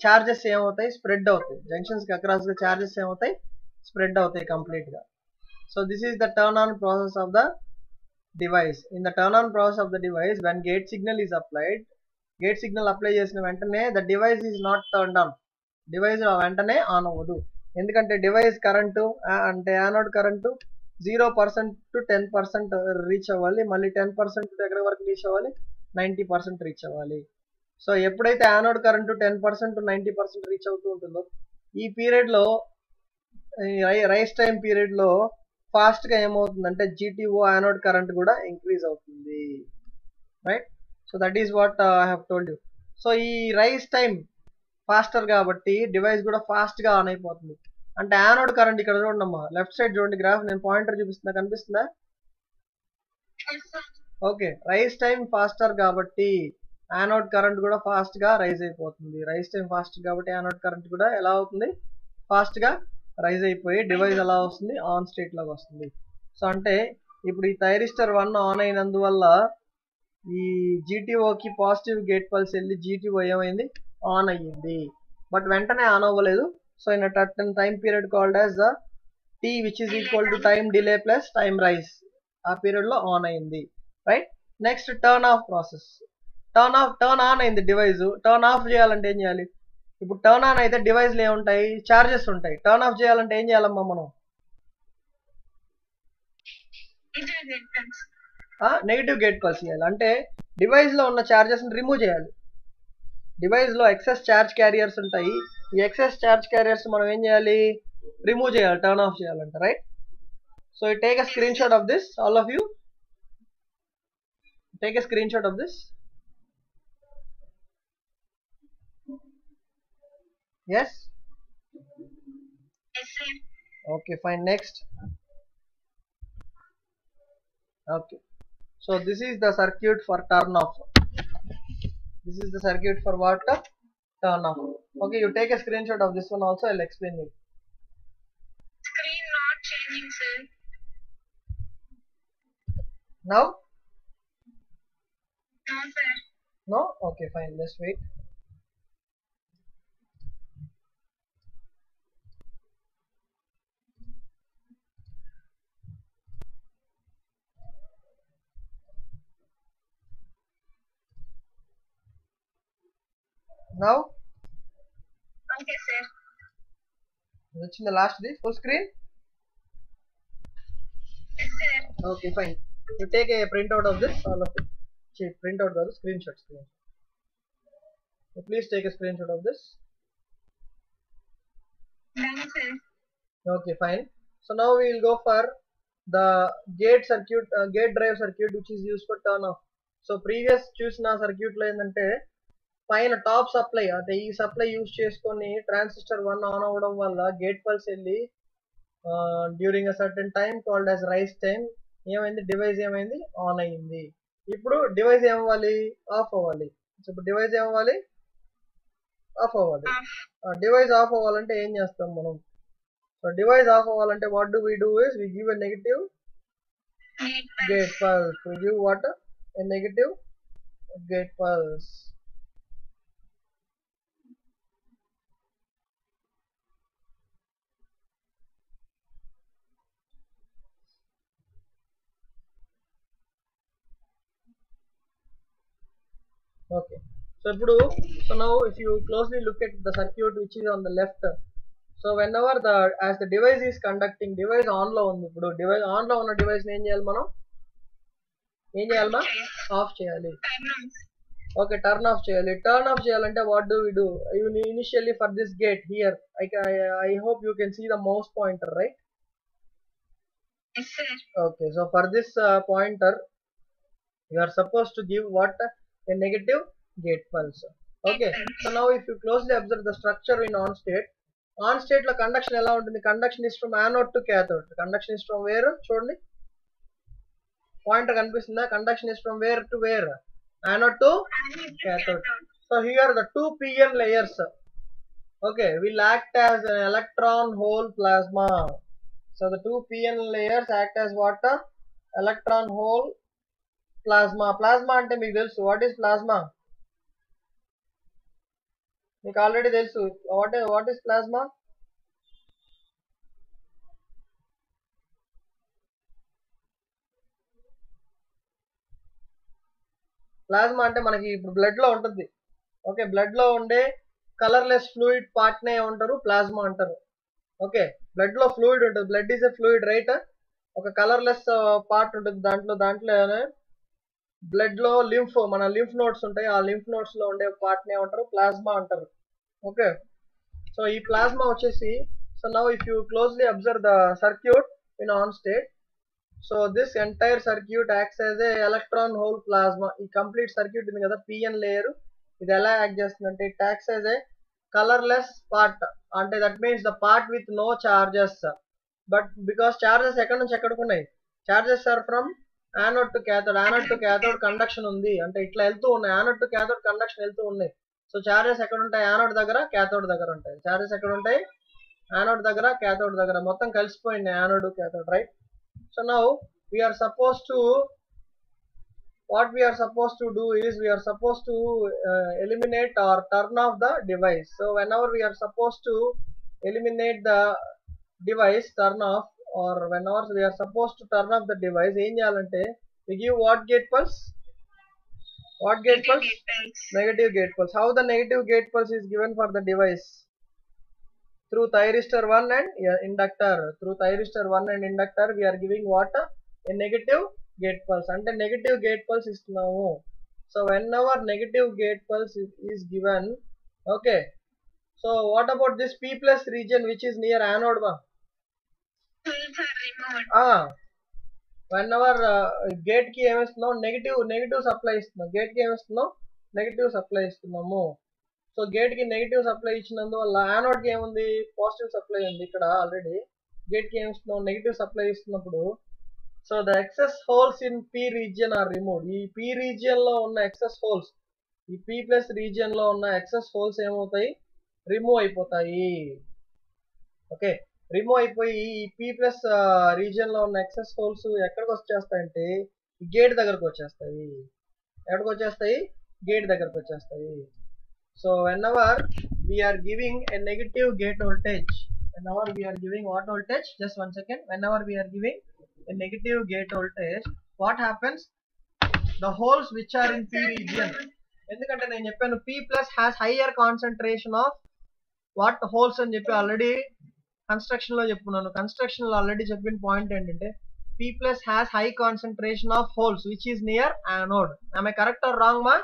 చార్జెస్ ఏమవుతాయి, స్ప్రెడ్ అవుతాయి. జంక్షన్స్ కి అక్రాస్ గా చార్జెస్ ఏమవుతాయి, స్ప్రెడ్ అవుతాయి కంప్లీట్ గా. So this is the turn on process of the device. In the turn on process of the device, when gate signal is applied, gate signal apply చేసిన వెంటనే the device is not turn on, device వెంటనే on అవ్వదు. ఎందుకంటే device current అంటే anode current 0% to 10% reach అవ్వాలి, మళ్ళీ 10% దగ్గర వరకు రీచ్ అవ్వాలి, 90% రీచ్ అవ్వాలి. సో ఎప్పుడైతే యానోడ్ కరెంటు 10% టు 90% రీచ్ అవుతూ ఉంటుందో ఈ పీరియడ్లో, రైస్ టైం పీరియడ్లో ఫాస్ట్గా ఏమవుతుందంటే GTO యానోడ్ కరెంట్ కూడా ఇంక్రీజ్ అవుతుంది, right. So that is what I have told you. So ఈ రైస్ టైం ఫాస్టర్ కాబట్టి డివైస్ కూడా ఫాస్ట్గా ఆన్ అయిపోతుంది. అంటే యానోడ్ కరెంట్ ఇక్కడ చూడండి అమ్మా, లెఫ్ట్ సైడ్ చూడండి గ్రాఫ్, నేను పాయింటర్ చూపిస్తున్నా, కనిపిస్తుందా? ఓకే, రైస్ టైం ఫాస్టర్ కాబట్టి యానోడ్ కరెంట్ కూడా ఫాస్ట్గా రైజ్ అయిపోతుంది. రైస్ టైం ఫాస్ట్ కాబట్టి యానోడ్ కరెంట్ కూడా ఎలా అవుతుంది, ఫాస్ట్గా రైజ్ అయిపోయి డివైస్ ఎలా వస్తుంది, ఆన్ స్టేట్ లాగా వస్తుంది. సో అంటే ఇప్పుడు ఈ థైరిస్టర్ 1 ఆన్ అయినందువల్ల ఈ GTOకి పాజిటివ్ గేట్ పల్స్ వెళ్ళి GTO ఏమైంది, ఆన్ అయ్యింది. బట్ వెంటనే ఆన్ అవ్వలేదు. So in time period called as the T which is equal to time delay plus time rise, ఆ పీరియడ్ లో ఆన్ అయింది, right. Next turn off process. Turn on అయింది device, turn off చేయాలంటే ఏం చేయాలి? ఇప్పుడు టర్న్ ఆన్ అయితే డివైస్లో ఏముంటాయి, చార్జెస్ ఉంటాయి. టర్న్ ఆఫ్ చేయాలంటే ఏం చేయాలమ్మా మనం? నెగిటివ్ గేట్ పల్స్ చేయాలి. అంటే డివైస్ లో ఉన్న చార్జెస్ ని రిమూవ్ చేయాలి. డివైస్ లో ఎక్సెస్ చార్జ్ క్యారియర్స్ ఉంటాయి, ఈ ఎక్సెస్ చార్జ్ క్యారియర్స్ మనం ఏం చేయాలి, రిమూవ్ చేయాలి, టర్న్ ఆఫ్ చేయాలంటే, right. So you take a screenshot of this, all of you take a screenshot of this. Yes, okay, fine. Next. Okay, so this is the circuit for turn off. This is the circuit for what? Turn off. Okay, you take a screenshot of this one also, I'll explain you. Screen not changing, sir. Now? No, sir. No? Okay, fine, let's wait. Now? Okay, sir. Which in the last day, full screen? Yes, sir. Okay, fine. You take a printout of this, all of it. Printout of the screenshot. So please take a screenshot of this. Done, sir. Okay, fine. So now we will go for the gate circuit, gate drive circuit, which is used for turn off. So previous చూసిన circuit లో ఏంటంటే పైన top supply, అదే ఈ supply use చేసుకొని transistor 1 on అవ్వడం వల్ల gate pulse వెళ్ళి during a certain time called as rise time ఏమైంది, డివైస్ ఏమైంది, ఆన్ అయ్యింది. ఇప్పుడు డివైస్ ఏమవ్వాలి, ఆఫ్ అవ్వాలి. సో ఇప్పుడు డివైస్ ఏమవ్వాలి, ఆఫ్ అవ్వాలి. డివైస్ ఆఫ్ అవ్వాలంటే ఏం చేస్తాం మనం? సో డివైస్ ఆఫ్ అవ్వాలంటే what do we do is we give a negative gate pulse. We give what, a negative gate pulse. Okay, so ఇప్పుడు, so now if you closely look at the circuit which is on the left, so whenever as the device is conducting, device on లో ఉంది. ఇప్పుడు device on లో ఉన్న device ఏం చేయాలి మనం, ఏం చేయాలమ్మా, ఆఫ్ చేయాలి. ఓకే, టర్న్ ఆఫ్ చేయాలి. టర్న్ ఆఫ్ చేయాలంటే what do we do, initially for this gate here, I hope you can see the mouse pointer, right? Yes, sir. Okay, so for this pointer you are supposed to give what, a negative gate pulse. Okay, so now if you closely observe the structure in on state లో conduction ఎలా ఉంటుంది? Conduction is from anode to cathode. Conduction is from where, చూడండి pointer కనిపిస్తుందా? Conduction is from where to where, anode to cathode. So here the two PN layers, okay, will act as an electron hole plasma. So the two PN layers act as what, electron hole plasma. Plasma అంటే మీకు తెలుసు, what is plasma? మీకు already తెలుసు what is plasma. Plasma అంటే మనకి ఇప్పుడు blood లో ఉంటుంది. ఓకే, బ్లడ్ లో ఉండే కలర్లెస్ ఫ్లూయిడ్ పార్ట్ నే ఏమంటారు, ప్లాస్మా అంటారు. ఓకే, బ్లడ్ లో ఫ్లూయిడ్ ఉంటుంది, blood is a fluid right. ఒక కలర్లెస్ పార్ట్ ఉంటుంది దాంట్లో బ్లడ్ లో మన లింఫ్ నోడ్స్ ఉంటాయి, ఆ లింఫ్ నోడ్స్ లో ఉండే పార్ట్ నే ఏమంటారు, ప్లాస్మా అంటారు. ఓకే, సో ఈ ప్లాస్మా వచ్చేసి, so now if you closely observe the circuit in on state, so this entire circuit acts as a electron hole plasma. ఈ కంప్లీట్ సర్క్యూట్ ఉంది కదా, పిఎన్ లేయర్, ఇది ఎలా యాక్ట్ చేస్తుందంటే it acts as a colourless part. అంటే that means the part with no charges. But because charges ఎక్కడి నుంచి ఎక్కడికి ఉన్నాయి, charges are from anode to cathode. Anode to cathode conduction ఉంది, అంటే ఇట్లా వెళ్తూ ఉన్నాయి, యానోడ్ టు క్యాథోడ్ కండక్షన్ వెళ్తూ ఉన్నాయి. సో చార్జెస్ ఎక్కడ ఉంటాయి, యానోడ్ దగ్గర క్యాథోడ్ దగ్గర ఉంటాయి. చార్జెస్ ఎక్కడ ఉంటాయి, యానోడ్ దగ్గర క్యాథోడ్ దగ్గర, మొత్తం కలిసిపోయింది anode cathode, right. So now we are supposed to what we are supposed to do is we are supposed to eliminate or turn off the device. So whenever we are supposed to eliminate the device, turn off, or whenever we are supposed to turn off the device, em cheyalante we give what gate pulse, negative gate pulse. How the negative gate pulse is given for the device? Through thyristor 1 and inductor. Through thyristor 1 and inductor we are giving what, a negative gate pulse. Ante negative gate pulse istunnamo. So whenever negative gate pulse is given, okay, so what about this P plus region which is near anode ma? Whenever gate ki em istunnam, negative supply istunnam, gate ki em istunnam, negative supply istunnamo. So gate కి negative supply ఇచ్చినందువల్ల anode కి ఏముంది, positive supply ఉంది. ఇక్కడ already gate కి ఏమి ఇస్తున్నాం, negative supply ఇస్తున్నప్పుడు, so the excess holes in P region are removed. ఈ పి రీజియన్ లో ఉన్న ఎక్సెస్ హోల్స్, ఈ పి ప్లస్ రీజియన్ లో ఉన్న ఎక్సెస్ హోల్స్ ఏమవుతాయి, రిమూవ్ అయిపోతాయి. ఓకే, రిమూవ్ అయిపోయి ఈ పి ప్లస్ రీజియన్ లో ఉన్న ఎక్సెస్ హోల్స్ ఎక్కడికి వచ్చేస్తాయంటే గేట్ దగ్గరకు వచ్చేస్తాయి. ఎక్కడికి వచ్చేస్తాయి, గేట్ దగ్గరకు వచ్చేస్తాయి. So whenever we are giving a negative gate voltage, whenever we are giving what voltage, just one second, whenever we are giving a negative gate voltage, what happens, the holes which are in P region, ఎందుకంటే నేను చెప్పాను P plus has higher concentration of what holes అని చెప్పి already construction లో చెప్పుకున్నాను. Construction లో already చెప్పిన point ఏంటంటే P plus has high concentration of holes which is near anode. Am I correct or wrong ma?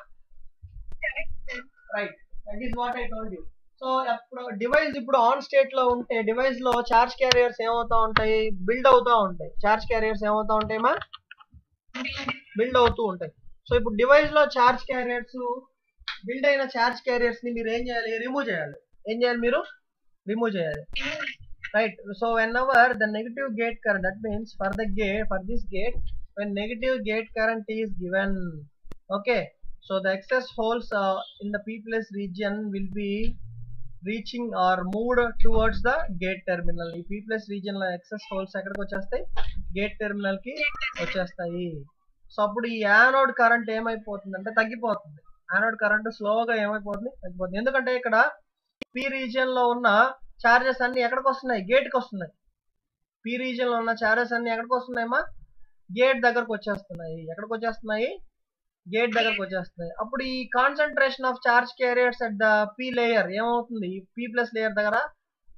Right, that is what I told you. So అప్పుడు device ఇప్పుడు on state లో ఉంటే device లో charge carriers ఏమవుతా ఉంటాయి, build అవుతా ఉంటాయి. Charge carriers ఏమవుతా ఉంటాయి మా, బిల్డ్ అవుతూ ఉంటాయి. సో ఇప్పుడు డివైస్ లో చార్జ్ క్యారియర్స్, బిల్డ్ అయిన చార్జ్ క్యారియర్స్ ని మీరు ఏం చేయాలి, రిమూవ్ చేయాలి. ఏం చేయాలి మీరు, రిమూవ్ చేయాలి, right. So whenever the negative gate current, that means for this gate, when negative gate current is given, okay, so the excess holes in the P plus region will be reaching or moved towards the gate terminal. ఈ P plus region లో excess holes ఎక్కడికి వచ్చేస్తాయి, gate terminal కి వచ్చేస్తాయి. So అప్పుడు ఈ anode current ఏమైపోతుంది అంటే తగ్గిపోతుంది. యానోడ్ కరెంట్ స్లోగా ఏమైపోతుంది, తగ్గిపోతుంది. ఎందుకంటే ఇక్కడ P రీజియన్ లో ఉన్న చార్జెస్ అన్ని ఎక్కడికి వస్తున్నాయి, గేట్ కి వస్తున్నాయి. P రీజియన్ లో ఉన్న చార్జెస్ అన్ని ఎక్కడికి వస్తున్నాయమ్మా, గేట్ దగ్గరకు వచ్చేస్తున్నాయి. ఎక్కడికి వచ్చేస్తున్నాయి, గేట్ దగ్గరకు వచ్చేస్తున్నాయి. అప్పుడు ఈ concentration of charge carriers at the P layer ఏమవుతుంది, పి ప్లస్ లేయర్ దగ్గర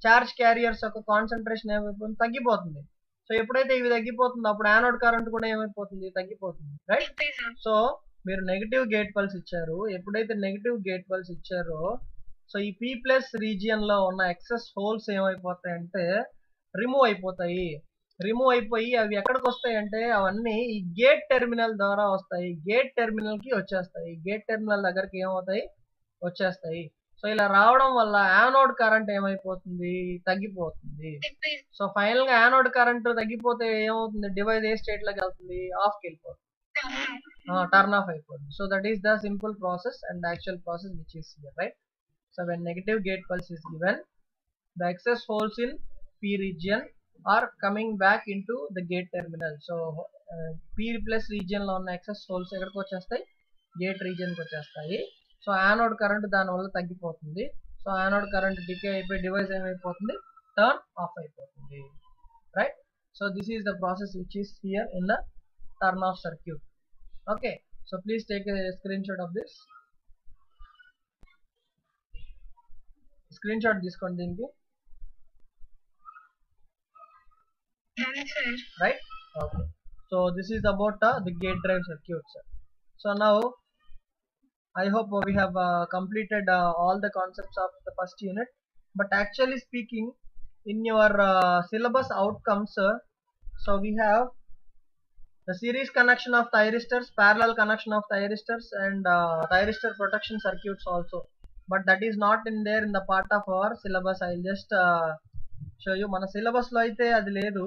చార్జ్ క్యారియర్స్ యొక్క కాన్సన్ట్రేషన్ ఏమైపోతుంది, తగ్గిపోతుంది. సో ఎప్పుడైతే ఇవి తగ్గిపోతుందో అప్పుడు యానోడ్ కరెంట్ కూడా ఏమైపోతుంది, తగ్గిపోతుంది, రైట్. సో మీరు నెగిటివ్ గేట్ పల్స్ ఇచ్చారు, ఎప్పుడైతే నెగిటివ్ గేట్ పల్స్ ఇచ్చారో సో ఈ పి ప్లస్ రీజియన్ లో ఉన్న ఎక్సెస్ హోల్స్ ఏమైపోతాయి అంటే రిమూవ్ అయిపోతాయి. రిమూవ్ అయిపోయి అవి ఎక్కడికి వస్తాయి అంటే అవన్నీ ఈ గేట్ టెర్మినల్ ద్వారా వస్తాయి, గేట్ టెర్మినల్ కి వచ్చేస్తాయి. గేట్ టెర్మినల్ దగ్గరికి ఏమవుతాయి, వచ్చేస్తాయి. సో ఇలా రావడం వల్ల యానోడ్ కరెంట్ ఏమైపోతుంది, తగ్గిపోతుంది. సో ఫైనల్ గా యానోడ్ కరెంట్ తగ్గిపోతే ఏమవుతుంది, డివైస్ ఏ స్టేట్ లోకి వెళ్తుంది, ఆఫ్ కి వెళ్ళిపోతుంది, టర్న్ ఆఫ్ అయిపోతుంది. So that is the simple process and actual process which is here, right. So when negative gate pulse is given, the excess holes in P region are coming back into the gate terminal. So P plus region లో ఉన్న excess holes ఎక్కడికి వచ్చేస్తాయి, gate region కి వచ్చేస్తాయి. So anode current దాని వల్ల తగ్గిపోతుంది. So anode current decay అయిపోయి డివైస్ ఏమైపోతుంది, టర్న్ ఆఫ్ అయిపోతుంది, right. So this is the process which is here in the turn off circuit. Okay, So please take a screenshot of this. Screenshot తీసుకోండి దీనికి. Right? Okay. So this is about the gate drive circuits. So now I hope we have completed all the concepts of the first unit. But actually speaking, in your syllabus outcomes, so we have the series connection of thyristors, parallel connection of thyristors, and thyristor protection circuits also. But that is not in there in the part of our syllabus. I'll just show you. Mana syllabus lo aithe adi ledu.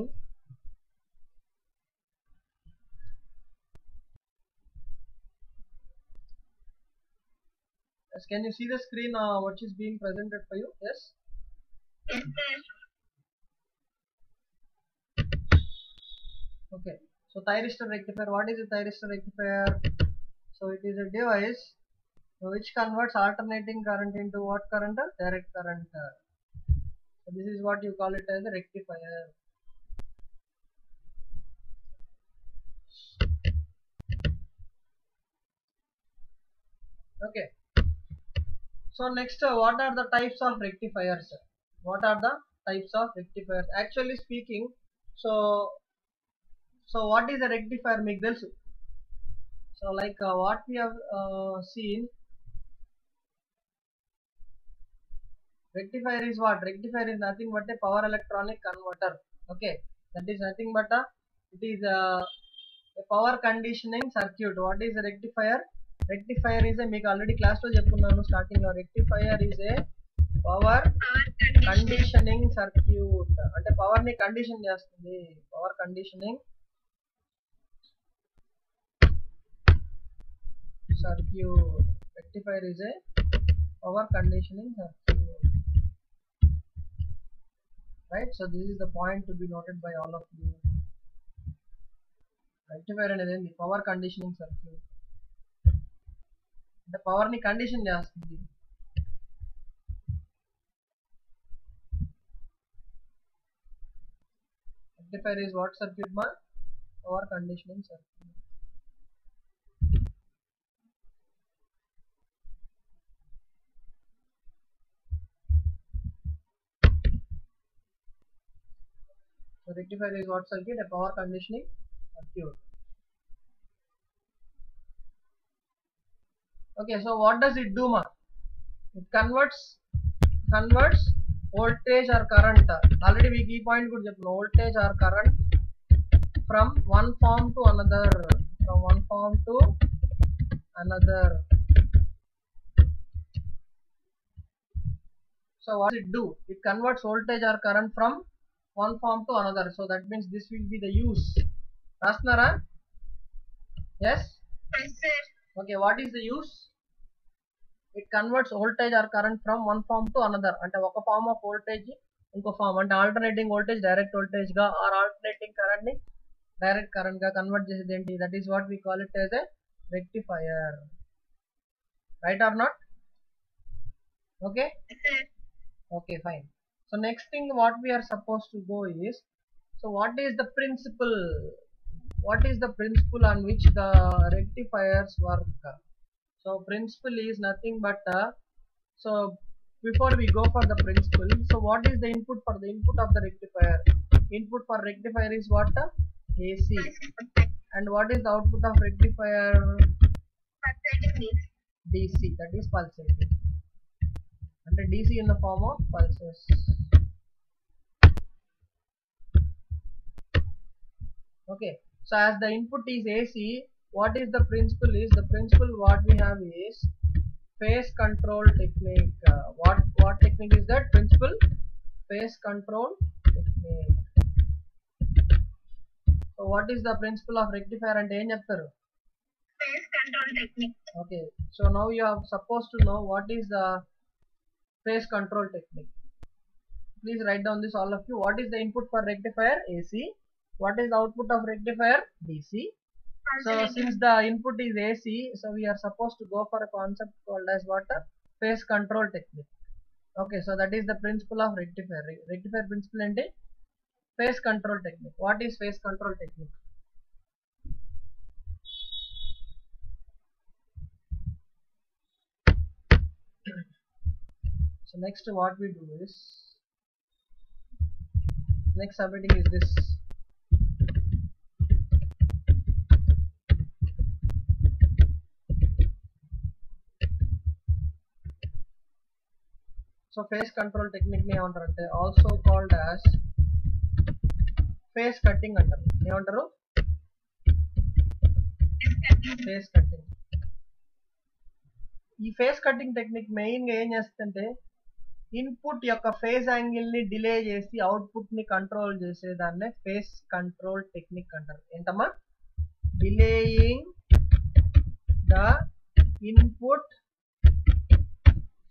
Yes, can you see the screen what is being presented for you? Yes. Yes, sir. Okay. So thyristor rectifier. What is a thyristor rectifier? So it is a device which converts alternating current into what current? Direct current. So this is what you call it as a rectifier. Okay. So next, what are the types of rectifiers? What are the types of rectifiers? Actually speaking, so what is a rectifier? Make this. So like what we have seen, rectifier is what? Rectifier is nothing but a power electronic converter. Okay, that is nothing but it is a power conditioning circuit. What is a rectifier? Rectifier is a మీకు already class లో చెప్పుకున్నాను starting లో. Rectifier is a power conditioning circuit. అంటే power ని condition చేస్తుంది. Power conditioning circuit. Rectifier is a power conditioning circuit. Right? So this is the point to be noted by all of you. Rectifier అనేది power conditioning circuit. అంటే power ని condition చేస్తుంది. Rectifier is what circuit ma? Power conditioning circuit. So rectifier is what circuit? A power conditioning circuit. Okay, so what does it do ma? It converts voltage or current. Already we key point could check voltage or current from one form to another. From one form to another. So what does it do? It converts voltage or current from one form to another. So that means this will be the use. Rasnara? Yes? Yes, sir. Okay, what is the use? It converts voltage or current from one form to another. అంటే ఒక form of voltage ఇంకో form అంటే alternating voltage direct voltage గా or alternating current ని direct current గా convert చేసేది ఏంటి? That is what we call it as a rectifier. Right or not? Okay? Yes, sir. Okay, fine. So next thing what we are supposed to go is, so what is the principle? What is the principle on which the rectifiers work? So principle is nothing but so before we go for the principle, so what is the input for the input of the rectifier? Input for rectifier is what? AC. And what is the output of rectifier? Pulsating DC. That is pulsating. And DC in the form of pulses. Okay. So as the input is AC, what is the principle is? The principle what we have is phase control technique. What technique is that? Principle phase control technique. So what is the principle of rectifier and em cheptaru? phase control technique. Okay. So now you are supposed to know what is the phase control technique. Please write down this all of you. What is the input for rectifier? AC. What is the output of rectifier? DC. So since the input is AC, so we are supposed to go for a concept called as what? Phase control technique. Okay, so that is the principle of rectifier. Rectifier principle and phase control technique. What is phase control technique? So next what we do is, next subheading is this. So phase control technique ni emantarante, also called as phase cutting antaru. Emantaru? Phase cutting. ఈ phase cutting technique main గా ఏం చేస్తుందంటే input యొక్క phase angle ని delay చేసి output ని control చేసే దాన్నే ఫేస్ కంట్రోల్ టెక్నిక్ అంటారు. ఏంటమ్మా? Delaying the input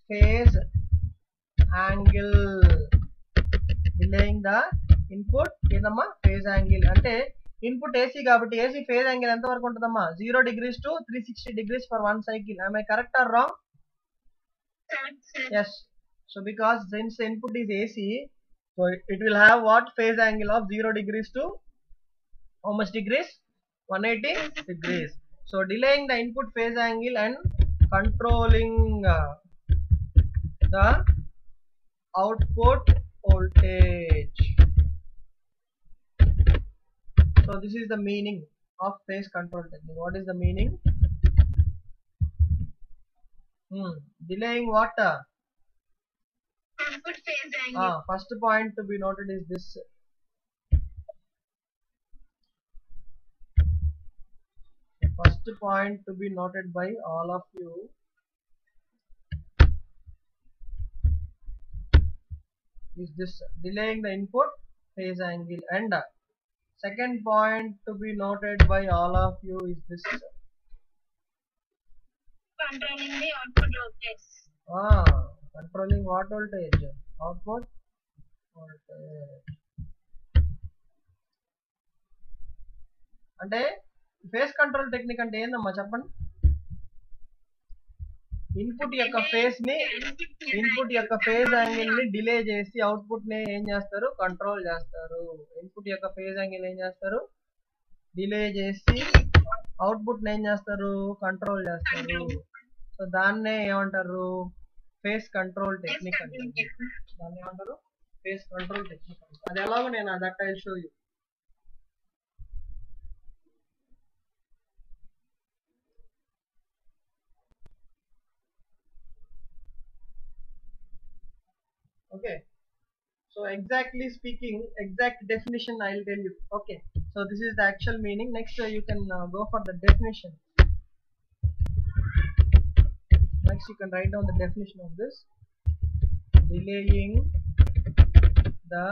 phase angle. Delaying the input ఏదమ్మా? Phase angle. అంటే ఇన్పుట్ ఏసీ కాబట్టి ఏసీ ఫేజ్ యాంగిల్ ఎంత వరకు ఉంటుందమ్మా? 0 degrees to 360 degrees for one cycle. Am I correct or wrong? Yes. So because since the input is AC, so it will have what? Phase angle of 0 degrees to how much degrees? 180 degrees. So delaying the input phase angle and controlling the output voltage. So this is the meaning of phase control technique. What is the meaning? Delaying what? Input phase angle. First point to be noted is this. First point to be noted by all of you is this: delaying the input phase angle. And second point to be noted by all of you is this: controlling the output voltage. Controlling what voltage? Output voltage. అంటే face control technique అంటే ఏందమ్మా చెప్పండి? Input యొక్క phase angle ని delay చేసి output ని ఏం చేస్తారు? కంట్రోల్ చేస్తారు. ఇన్పుట్ యొక్క ఫేజ్ యాంగిల్ ఏం చేస్తారు? డిలే చేసి అవుట్పుట్ ని ఏం చేస్తారు? కంట్రోల్ చేస్తారు. సో దాన్నే ఏమంటారు? ఫేస్ కంట్రోల్ టెక్నిక్ అంటారు. దాన్ని ఏమంటారు? ఫేస్ కంట్రోల్ టెక్నిక్ అంటారు. అది ఎలాగో నేను that I will show you. Okay, so exactly speaking, exact definition I will tell you. Okay, so this is the actual meaning. Next you can go for the definition. Next you can write down the definition of this: delaying the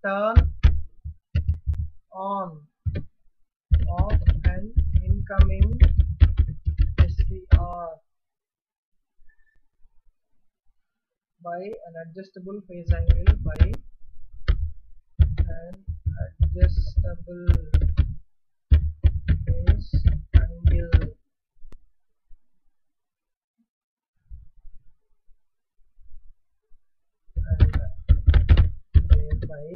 turn on of an incoming SCR by an adjustable phase angle, by an adjustable phase angle. And thereby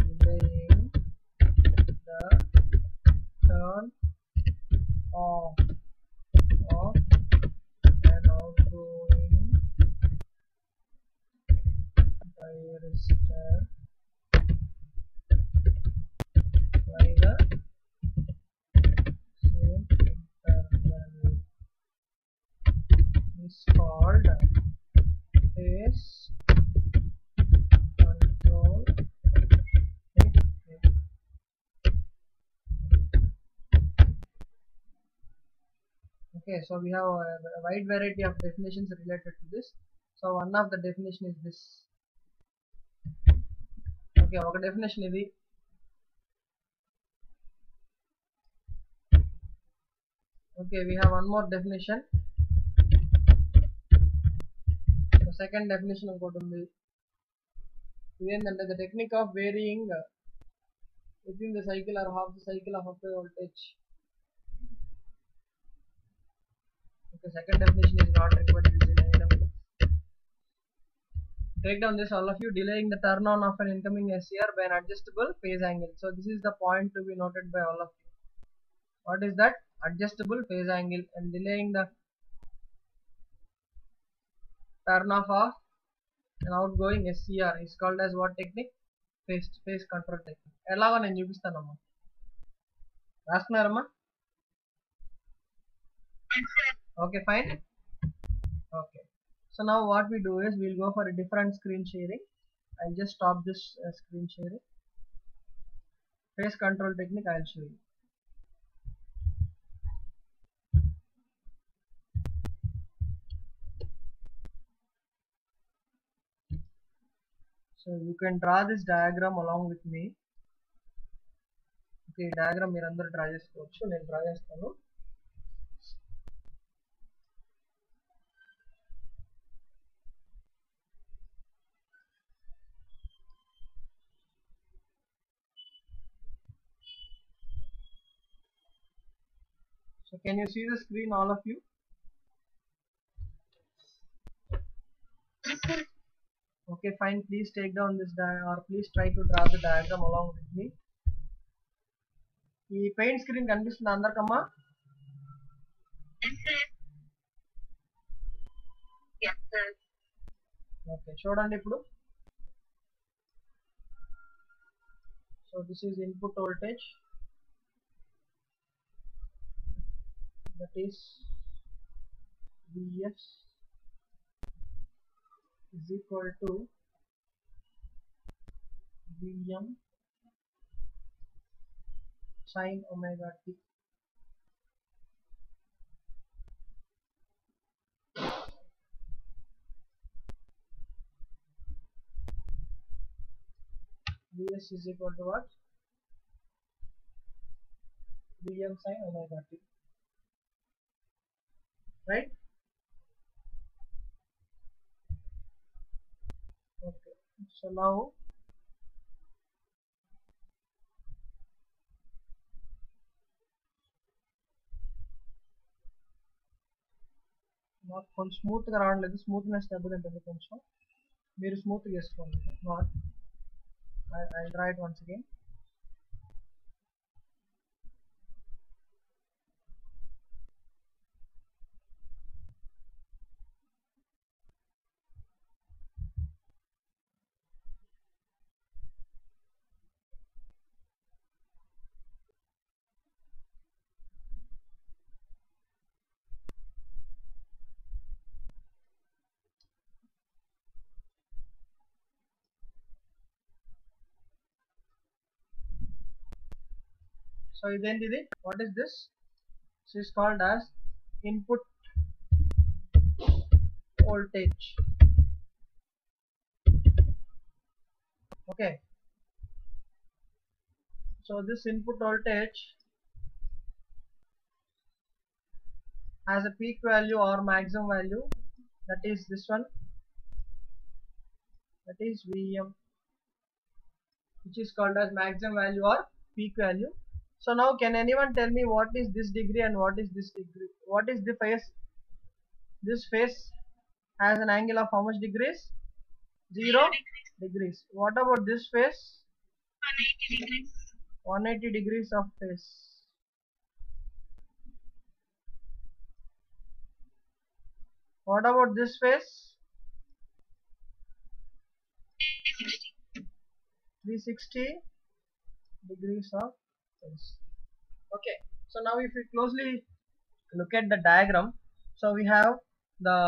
delaying the turn off of an outgoing thyristor by the same interval is called phase control technique. Okay, so we have a wide variety of definitions related to this. So one of the definition is this. Okay, ఒక definition ఇది. Okay, we have one more definition. The second definition ఇంకోటి ఉంది. ఇదేంటంటే the technique of varying within the cycle or half the cycle of a voltage. Okay, second definition is not required. Take down this, all of you: delaying the turn on of an incoming SCR by an adjustable phase angle. So this is the point to be noted by all of you. What is that? Adjustable phase angle. And delaying the turn off of an outgoing SCR is called as what technique? Phase control technique. ఎలాగో నేను చూపిస్తానమ్మా, రాస్తున్నారమ్మా? Okay, fine. Okay, so now what we do is we'll go for a different screen sharing. I'll just stop this screen sharing. Phase control technique I'll show you. So you can draw this diagram along with me. Okay, diagram మీరు అందరూ draw చేసుకోవచ్చు, నేను draw చేస్తాను. So can you see the screen, all of you? Okay, fine. Please take down this or please try to draw the diagram along with me. ఈ paint screen కనిపిస్తుంది అందరికమ్మా? Okay, చూడండి ఇప్పుడు. So this is input voltage, that is Vs is equal to Vm sin omega t. Vs is equal to what? Vm sin omega t. Right? Okay, so now నాకు కొంచెం స్మూత్గా రావట్లేదు, smoothness దెబ్బతింటుంది కొంచెం, మీరు స్మూత్గా చేసుకోండి. Not I'll try it once again. So ఇదేంటిది? What is this? This is called as input voltage. Okay, so this input voltage has a peak value or maximum value, that is this one, that is Vm, which is called as maximum value or peak value. So now can anyone tell me what is this degree and what is this degree? What is the phase? This phase has an angle of how much degrees? 0 degrees. What about this phase? 180 degrees. 180 degrees of phase. What about this phase? 360 degrees of phase. Okay, so now if we closely look at the diagram, so we have the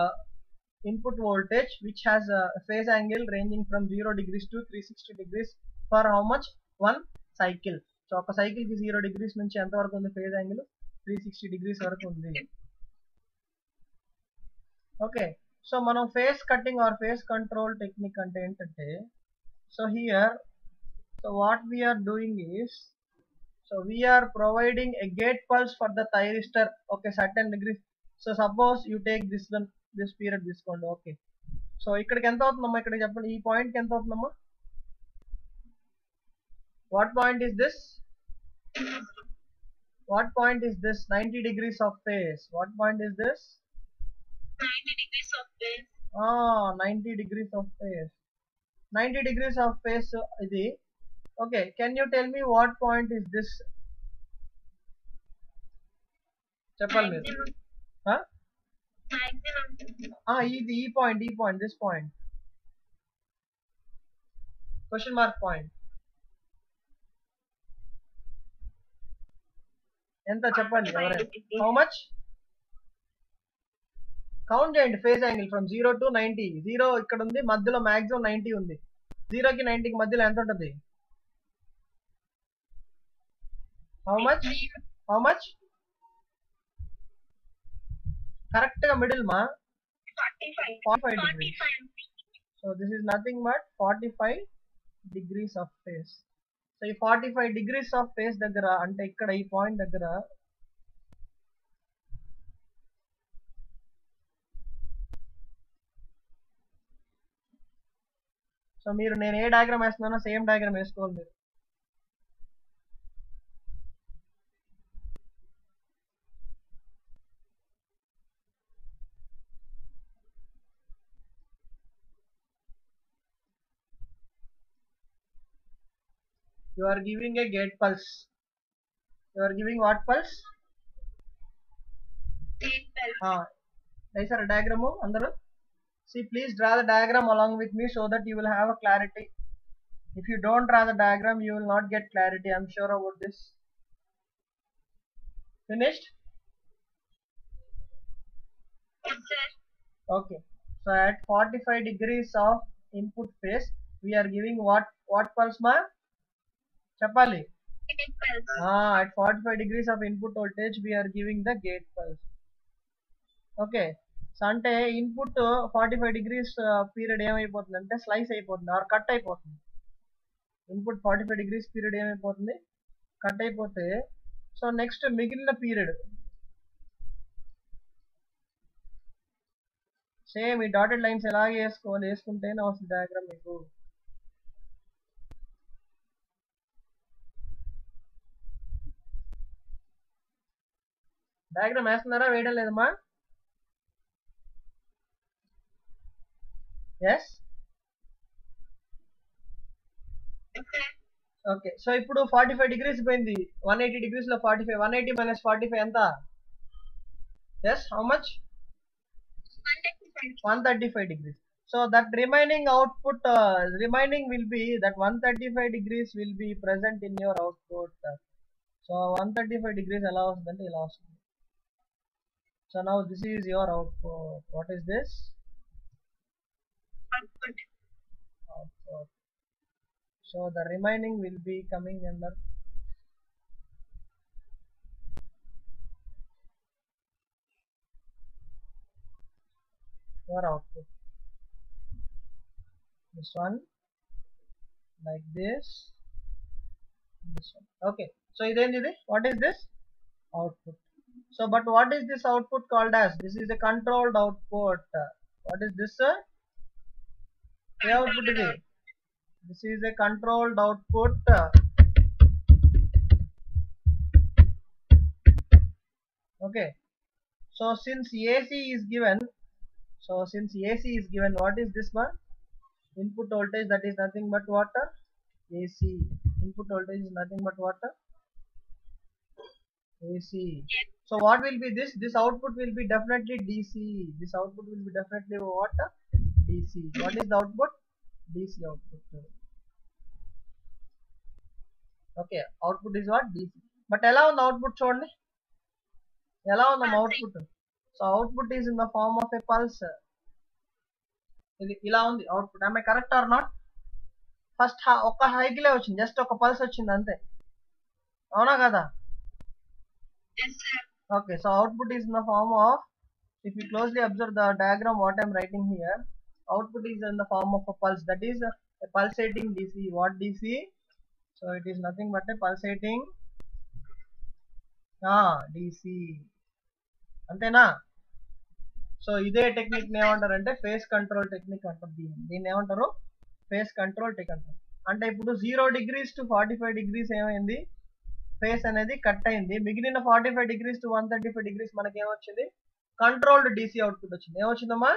input voltage which has a phase angle ranging from 0 degrees to 360 degrees for how much? One cycle. So ఒక cycle కి 0 degrees నుంచి ఎంత వరకు ఉంది phase angle? 360 degrees వరకు ఉంది. Okay, so మనం phase cutting or phase control technique అంటే ఏంటంటే, so here, so what we are doing is, so we are providing a gate pulse for the thyristor. Okay, certain degrees. So suppose you take this one, this period తీసుకోండి. Okay, so ఇక్కడికి ఎంత అవుతుందమ్మా? ఇక్కడ చెప్పండి, ఈ పాయింట్కి ఎంత అవుతుందమ్మా? What point is this? What point is this? 90 degrees of phase. What point is this? 90 degrees of phase. 90 degrees of phase. 90 degrees of phase ఇది. Okay, can you tell me what point is this? చెప్పాలి మీరు. maximum. ఈ point this point question mark point ఎంత చెప్పండి ఎవరైనా how much count చేయండి phase angle from 0 to 90 0 ఇక్కడ ఉంది మధ్యలో మాక్సిమం 90 ఉంది 0 కి 90 కి మధ్యలో ఎంత ఉంటుంది హౌ మచ్ కరెక్ట్ గా మిడిల్ మా 45 degrees so this is nothing but 45 degrees of phase so ఈ 45 degrees of phase దగ్గర అంటే ఇక్కడ ఈ పాయింట్ దగ్గర సో మీరు నేను ఏ డయాగ్రామ్ వేస్తున్నానో సేమ్ డయాగ్రామ్ వేసుకోవాలి మీరు you are giving a gate pulse you are giving what pulse వేసారా డయాగ్రామ్ అందరూ see please draw the diagram along with me so that you will have a clarity if you don't draw the diagram you will not get clarity I'm sure about this finished Yes, sir. okay so at 45 degrees of input phase we are giving what pulse ma chapali Gate pulse. at 45 degrees of input voltage we are giving the gate pulse okay so అంటే input 45 degrees period ఏమైపోతుంది అంటే slice అయిపోతుంది are cut అయిపోతుంది input 45 degrees period ఏమైపోతుంది cut అయిపోతే so next మిగిలిన period same ఈ dotted lines ఎలాగే వేసుకోవాలి వేసుకుంటేనే వస్తుంది డయాగ్రామ్ మీకు డయాగ్రామ్ వేస్తున్నారా వేయడం లేదమ్మా ఎస్ ఓకే సో ఇప్పుడు 45 డిగ్రీస్ పోయింది 180 డిగ్రీస్ లో 45 180 మైనస్ 45 ఎంత is how much 135 degrees so that remaining output remaining will be that 135 degrees will be present in your output so 135 degrees ఎలా వస్తుందంటే ఇలా వస్తుంది so now this is your output what is this output so the remaining will be coming under your output this one like this one okay so idenidi what is this output so but what is this output called as this is a controlled output what is this A output ఇది this is a controlled output okay so since AC is given what is this one input voltage that is nothing but what AC input voltage is nothing but what AC so what will be this output will be definitely DC this output will be definitely what DC what is the output DC output okay output is what DC but ఎలా ఉంది output చూడండి ఎలా ఉంది output so output is in the form of a pulse ఇది ఇలా ఉంది output am I correct or not first ఒక సైకిలే వచ్చింది జస్ట్ ఒక పల్స్ వచ్చింది అంతే అవునా కదా Yes, sir. okay so output is in the form of if you closely observe the diagram what I am writing here output is in the form of a pulse that is a pulsating DC what DC so it is nothing but a pulsating DC అంతేనా so ఇదే technique ఏమంటారంటే face control technique అంటారు దీన్ని ఏమంటారు face control technique అంటారు అంటే ఇప్పుడు 0 degrees to 45 degrees ఏమైంది ఫేస్ అనేది కట్ అయింది మిగిలిన 45 డిగ్రీస్ టు 135 డిగ్రీస్ మనకి ఏమొచ్చింది కంట్రోల్డ్ డీసీ అవుట్పుట్ వచ్చింది ఏమొచ్చిందమ్మా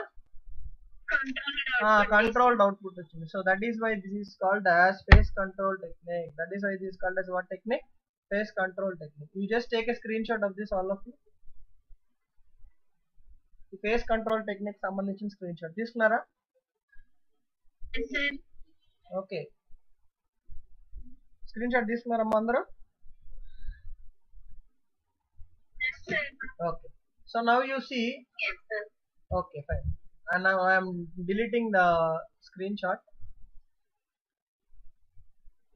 కంట్రోల్డ్ అవుట్పుట్ వచ్చింది so that is why this is called as phase control technique that is why this called as what technique phase control technique you just take a screen shot of this all of you ఈ phase control technique సంబంధించిన screen shot తీసుకున్నారా? Yes, sir. Okay, screen shot తీసుకున్నారమ్మా అందరూ? Yes, sir. Okay, so now you see. Yes, sir. Okay, fine. And now I am deleting the screenshot.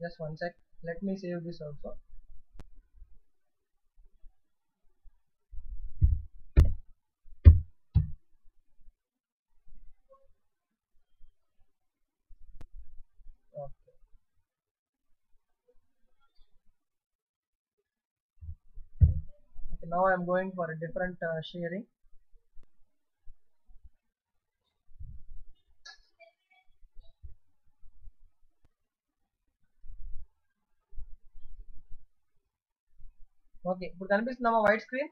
Just one sec, let me save this also. Okay. Okay, now I am going for a different sharing. Okay, ఇప్పుడు కనిపిస్తుందమ్మా white screen?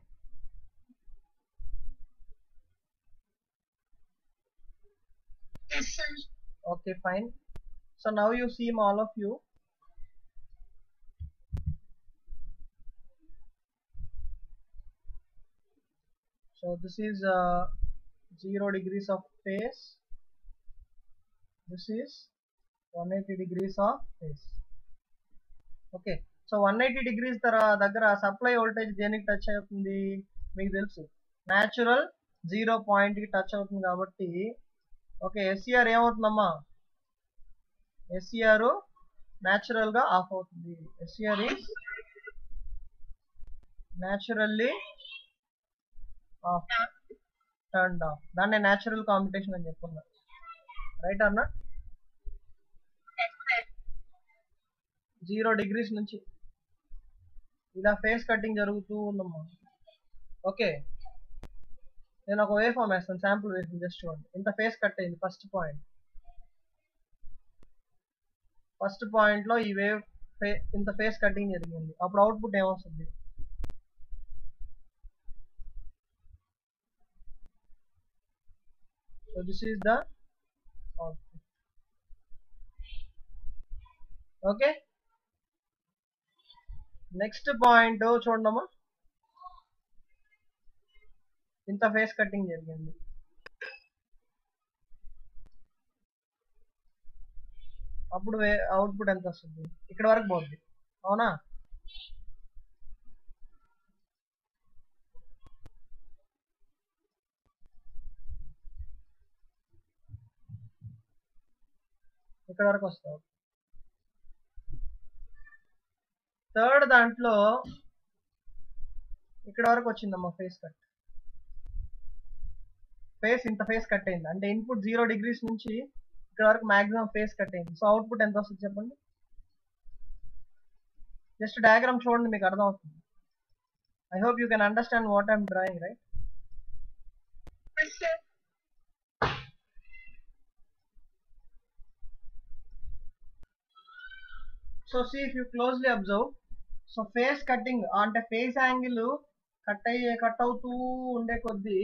Yes, sir. Okay, fine. So now you see all of you. So this is 0 degrees of phase. This is 180 degrees of phase. Okay, so 180 degrees దగ్గర supply voltage దేనికి touch అవుతుంది మీకు తెలుసు, natural 0 point కి touch అవుతుంది కాబట్టి okay, SCR ఏమవుతుందమ్మా? SCR natural గా of అవుతుంది. SCR is naturally of, turned of. దాన్ని న్యాచురల్ కాంపిటేషన్ అని చెప్పుకున్నా, రైట్ అన్న? Yes, sir. 0 degrees నుంచి ఇలా ఫేస్ కటింగ్ జరుగుతూ ఉందమ్మా. ఓకే, నేను ఒక వేవ్ ఫామ్ వేస్తాను, శాంపుల్ వేస్తాను, జస్ట్ చూడండి. ఇంత ఫేస్ కట్ అయింది ఫస్ట్ పాయింట్ లో ఈ వేవ్ ఇంత ఫేస్ కటింగ్ జరిగింది. అప్పుడు అవుట్పుట్ ఏమొస్తుంది? So this is the output. Okay, next point చూడమ్మా, ఇంత ఫేస్ కటింగ్ జరిగింది. అప్పుడు అవుట్పుట్ ఎంత వస్తుంది? ఇక్కడ వరకు పోద్ది, అవునా? ఇక్కడ వరకు వస్తావు. థర్డ్ దాంట్లో ఇక్కడ వరకు వచ్చిందమ్మా ఫేస్ కట్. ఇంత ఫేస్ కట్ అయింది అంటే ఇన్పుట్ 0 degrees నుంచి ఇక్కడ వరకు మాక్సిమం ఫేస్ కట్ అయింది. సో అవుట్పుట్ ఎంత వస్తుంది చెప్పండి? జస్ట్ డయాగ్రామ్ చూడండి, మీకు అర్థం అవుతుంది. I hope you can understand what I'm drawing, right? Yes, sir. So see if you closely observe, so phase cutting అంటే ఫేస్ యాంగిల్ కట్ అవుతూ ఉండే కొద్దీ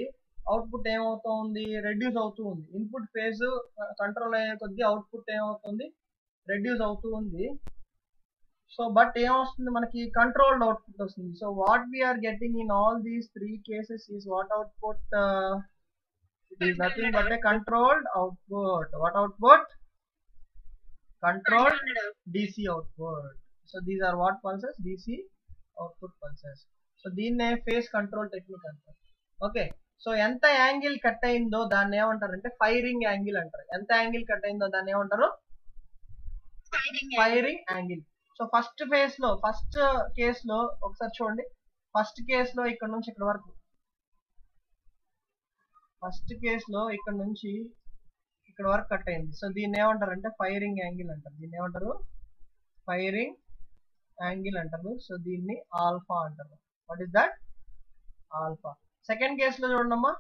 అవుట్పుట్ ఏమవుతుంది? రెడ్యూస్ అవుతూ ఉంది. ఇన్పుట్ ఫేజ్ కంట్రోల్ అయ్యే కొద్దీ అవుట్పుట్ ఏమవుతుంది? రెడ్యూస్ అవుతూ ఉంది. సో బట్ ఏమొస్తుంది మనకి? కంట్రోల్డ్ అవుట్పుట్ వస్తుంది. So what we're getting in all these 3 cases is what output? It is nothing but a controlled output. What output? Controlled DC output. So these are what pulses? DC output pulses. So దీన్నే face control technique అంటారు. Okay, so ఎంత angle cut అయిందో దాన్ని ఏమంటారు అంటే firing angle అంటారు. ఎంత angle cut అయిందో దాన్ని ఏమంటారు? Firing angle. So first case లో ఒకసారి చూడండి. ఫస్ట్ కేస్ లో ఇక్కడ నుంచి ఇక్కడ వరకు, ఇక్కడ వరకు కట్ అయింది. సో దీన్ని ఏమంటారు అంటే ఫైరింగ్ యాంగిల్ అంటారు. దీన్ని ఏమంటారు? ఫైరింగ్ యాంగిల్ అంటారు. సో దీన్ని ఆల్ఫా అంటారు. What is that? Alpha. Second case లో చూడండమ్మా,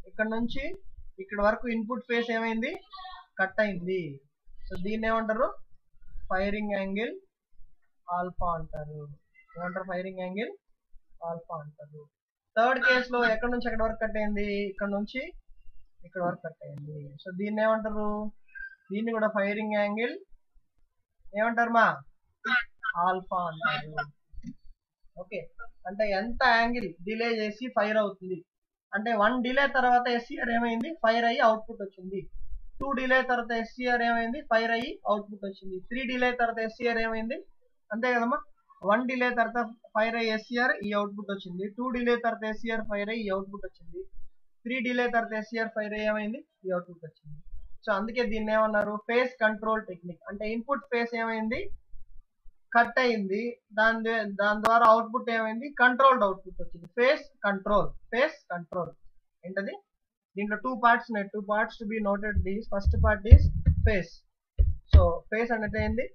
ఇక్కడ నుంచి ఇక్కడ వరకు ఇన్పుట్ ఫేస్ ఏమైంది? కట్ అయింది. సో దీన్ని ఏమంటారు? ఫైరింగ్ యాంగిల్ ఆల్ఫా అంటారు. ఏమంటారు? ఫైరింగ్ యాంగిల్ ఆల్ఫా అంటారు. థర్డ్ కేస్ లో ఎక్కడ నుంచి ఎక్కడ వరకు కట్ అయింది? ఇక్కడ నుంచి ఇక్కడ వరకు కట్ అయింది. సో దీన్ని ఏమంటారు? దీన్ని కూడా ఫైరింగ్ యాంగిల్ ఏమంటారు మా? ఆల్ఫా అంటారు. ఓకే, అంటే ఎంత యాంగిల్ డిలే చేసి ఫైర్ అవుతుంది అంటే 1 డిలే తర్వాత SCR ఏమైంది, ఫైర్ అయ్యి అవుట్పుట్ వచ్చింది. 2 డిలే తర్వాత SCR ఏమైంది, ఫైర్ అయ్యి అవుట్పుట్ వచ్చింది. 3 డిలే తర్వాత SCR ఏమైంది, అంతే కదమ్మా. 1 డిలే తర్వాత ఫైర్ అయ్యి SCR ఈ అవుట్పుట్ వచ్చింది. 2 డిలే తర్వాత SCR ఫైర్ అయ్యి ఈ అవుట్పుట్ వచ్చింది. 3 డిలే తర్వాత SCR ఫైర్ అయ్యి ఏమైంది, ఈ అవుట్పుట్ వచ్చింది. సో అందుకే దీన్ని ఏమన్నారు, ఫేస్ కంట్రోల్ టెక్నిక్. అంటే ఇన్పుట్ ఫేస్ ఏమైంది, కట్ అయింది, దాని ద్వారా అవుట్పుట్ ఏమైంది, కంట్రోల్డ్ అవుట్పుట్ వచ్చింది. ఫేస్ కంట్రోల్ ఏంటది, దీంట్లో 2 పార్ట్స్ ఉన్నాయి. 2 parts to be noted. These first part is face. So face అంటే ఏంటి,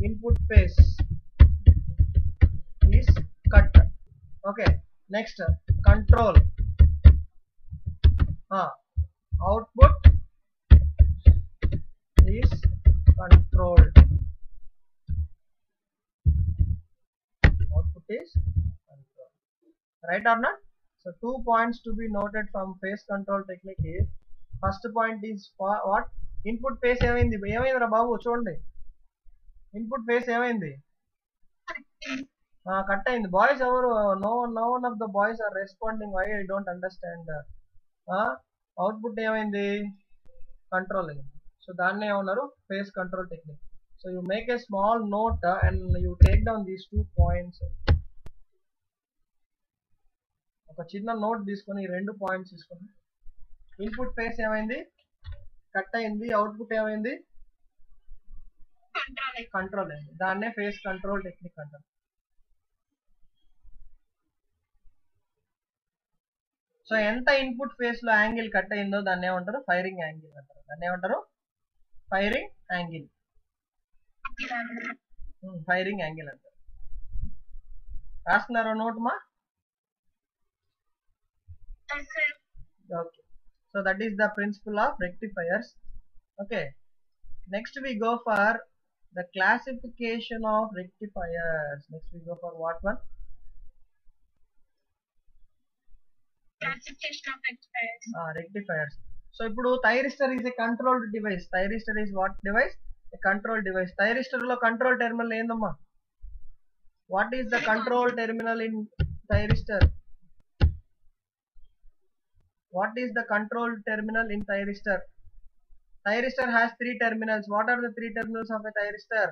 input face is cut. Okay, next control, output is controlled. Output is controlled. Right or not? So 2 points to be noted from phase control technique is, first point is what, input phase ఏమైంది రా బాబు చూడండి, input phase ఏమైంది, cut అయింది. Boys ఎవరు, no one of the boys are responding. Why I don't understand. Output ఏమైంది, control అయింది. So దాన్ని ఏమన్నారు, phase control technique. So you make a small note and you take down these 2 points. ఒక చిన్న note తీసుకొని ఈ 2 points తీసుకొని, input phase ఏమైంది, కట్ అయింది, అవుట్పుట్ ఏమైంది, కంట్రోల్ అయింది. దాన్నే ఫేస్ కంట్రోల్ టెక్నిక్ అంటారు. సో ఎంత input face low angle cut అయిందో దాన్ని ఏమంటారు, ఫైరింగ్ యాంగిల్ అంటారు. దాన్ని ఏమంటారు, ఫైరింగ్ యాంగిల్. ఫైరింగ్ యాంగిల్ అంటారు. రాస్తున్నారు నోట్ మా? Okay, so that is the principle of rectifiers. Okay, next we go for the classification of rectifiers. Next we go for what one? Classification of rectifiers. Rectifiers. So ఇప్పుడు thyristor is a controlled device. Thyristor is what device? A control device. Thyristor లో control terminal ఏందమ్మా? What is the control terminal in thyristor? What is the control terminal in thyristor? Thyristor has 3 terminals. What are the 3 terminals of a thyristor?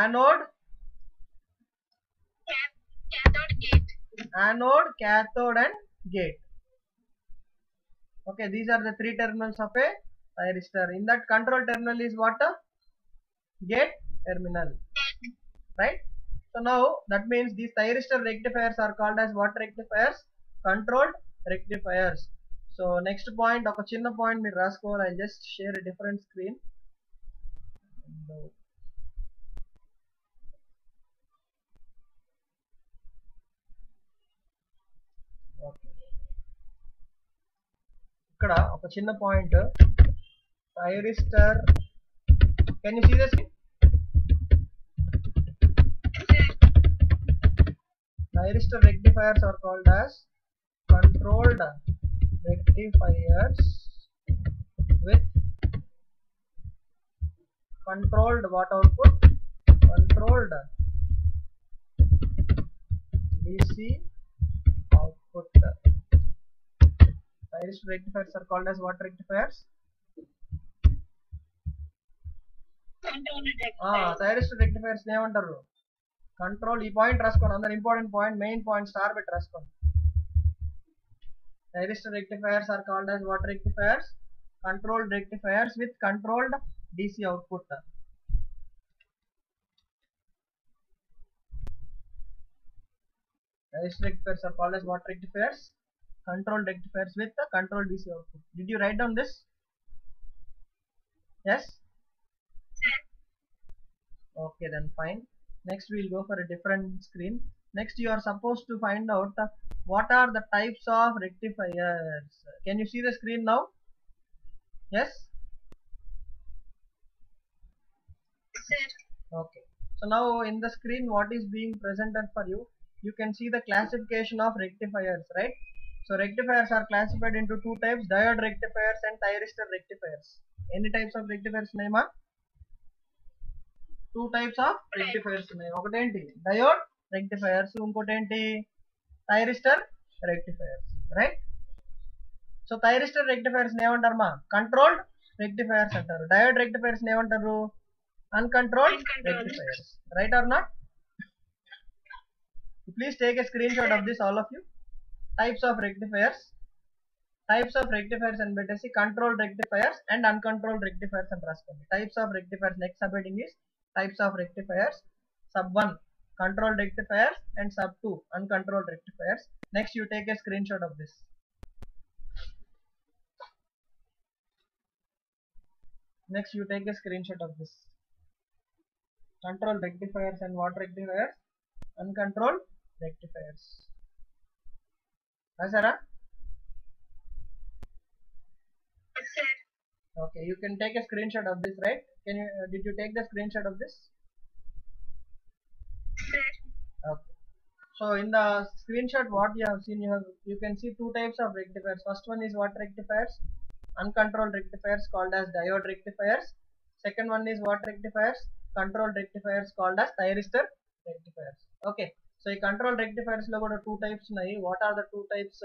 Anode, Cathode, gate. Anode, cathode and gate. Okay, these are the 3 terminals of a thyristor. In that control terminal is what? Gate terminal. Right? So now that means these thyristor rectifiers are called as what rectifiers? Controlled rectifiers. So next point, ఒక చిన్న point మీరు రాసుకోవాలి. I'll just share a different screen. Okay. ఇక్కడ ఒక చిన్న point, thyristor. Can you see the screen? Thyristor rectifiers are called as controlled rectifiers with controlled what output? Controlled DC output. Thyristor rectifiers are called as what rectifiers? Controlled rectifiers. Thyristor rectifiers ఏమంటారు? Control. ఈ point రాసుకోండి అందరు, important point, main point, star పెట్టి రాసుకోండి. Thyristor rectifiers are called as what rectifiers? Controlled rectifiers with controlled DC output. Thyristor rectifiers are called as what rectifiers? Controlled rectifiers with the controlled DC output. Did you write down this? Yes? Okay, then fine. Next we'll go for a different screen. Next you are supposed to find out what are the types of rectifiers. Can you see the screen now? Yes? Sir. Okay. So now in the screen what is being presented for you, you can see the classification of rectifiers, right? So rectifiers are classified into 2 types, diode rectifiers and thyristor rectifiers. Any types of rectifiers name? 2 types of rectifiers ఉన్నాయి. ఒకటేంటి diode rectifiers, ఇంకోటి ఏంటి thyristor rectifiers. Right? So thyristor rectifiers ఏమంటారమ్మా? Controlled rectifiers అంటారు. Diode rectifiers ఏమంటారు? Uncontrolled rectifiers. Right or not? Please take a screenshot of this, all of you. Types of rectifiers and betesi controlled rectifiers and uncontrolled rectifiers and raskondi. Types of rectifiers, next subheading is types of rectifiers. Sub 1 controlled rectifiers and sub 2 uncontrolled rectifiers. Next you take a screenshot of this. Controlled rectifiers and what rectifiers? Uncontrolled rectifiers. Asara? Yes, sir. Okay, you can take a screenshot of this, right? Did you take the screenshot of this? Sir. Okay. So in the screenshot, what you have seen, you can see two types of rectifiers. First one is what rectifiers? Uncontrolled rectifiers called as diode rectifiers. Second one is what rectifiers? Controlled rectifiers called as thyristor rectifiers. Okay. So ఈ controlled rectifiers లో కూడా two types ఉన్నాయి. What are the two types?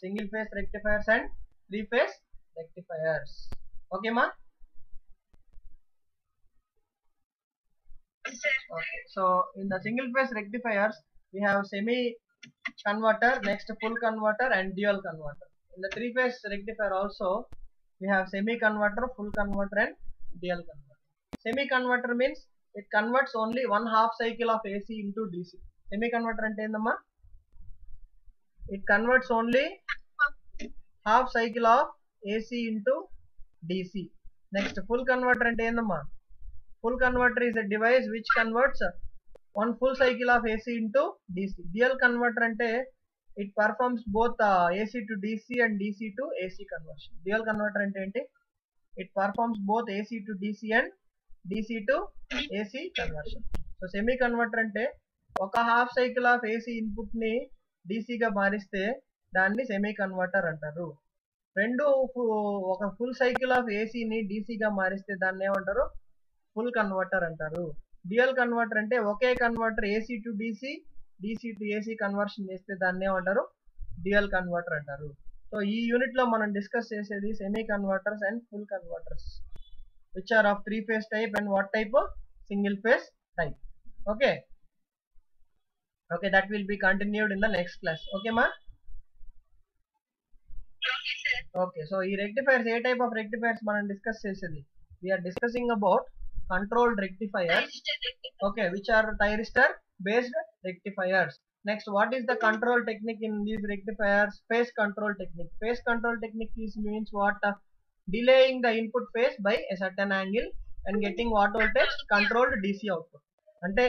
Single phase rectifiers and three phase rectifiers. Okay ma? Yes, sir. Okay. So in the single phase rectifiers we have semi converter, next full converter and dual converter. In the three phase rectifier also we have semi converter, full converter and dual converter. Semi converter means it converts only one half cycle of AC into DC. Semi converter ante endamma? It converts only half cycle of AC into DC. Next full converter ante endamma? Full converter is a device which converts one full cycle of AC into DC. Dual converter ante it performs both AC to DC and DC to AC conversion. Dual converter ante enti? It performs both AC to DC and DC to AC conversion. So semi converter ante oka half cycle of AC input ni DC ga mariste danni semi converter antaru. Rendu oka full cycle of AC ni DC ga mariste danni emantaru? Full converter antaru. Dual converter ante okay converter AC to DC, DC to AC conversion చేస్తే దాన్ని ఏమంటారు? Dual converter అంటారు. So ఈ unit లో మనం discuss చేసేది semi converters and full converters which are of three phase type and what type of single phase type. Okay, that will be continued in the next class. Okay ma? Okay, sir. Okay, so ఈ rectifiers A type of rectifiers మనం discuss చేసేది? We are discussing about controlled rectifiers, okay, which are thyristor based rectifiers. Next, what is the control technique in these rectifiers? Phase control technique. Phase control technique means what? Delaying the input phase by a certain angle and getting what voltage? Controlled DC output. అంటే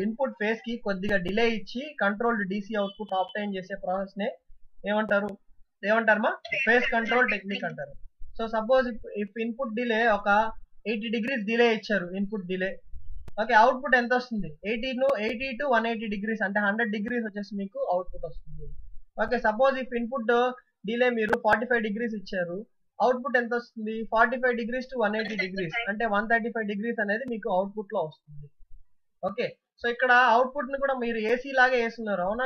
input phase కి కొద్దిగా delay ఇచ్చి controlled DC output ఆబ్టైన్ చేసే process నే ఏమంటారమ్మా? Phase control technique అంటారు. So suppose if input delay ఒక 80 degrees delay ఇచ్చారు, input delay. Okay, output ఎంత వస్తుంది? 80 to 180 degrees అంటే 100 degrees వచ్చేసి మీకు అవుట్పుట్ వస్తుంది. Okay, suppose if input delay మీరు 45 degrees ఇచ్చారు, అవుట్పుట్ ఎంత వస్తుంది? 45 degrees to 180 degrees అంటే 135 degrees అనేది మీకు అవుట్పుట్ లో వస్తుంది. ఓకే, సో ఇక్కడ అవుట్పుట్ ని కూడా మీరు AC లాగే వేస్తున్నారు, అవునా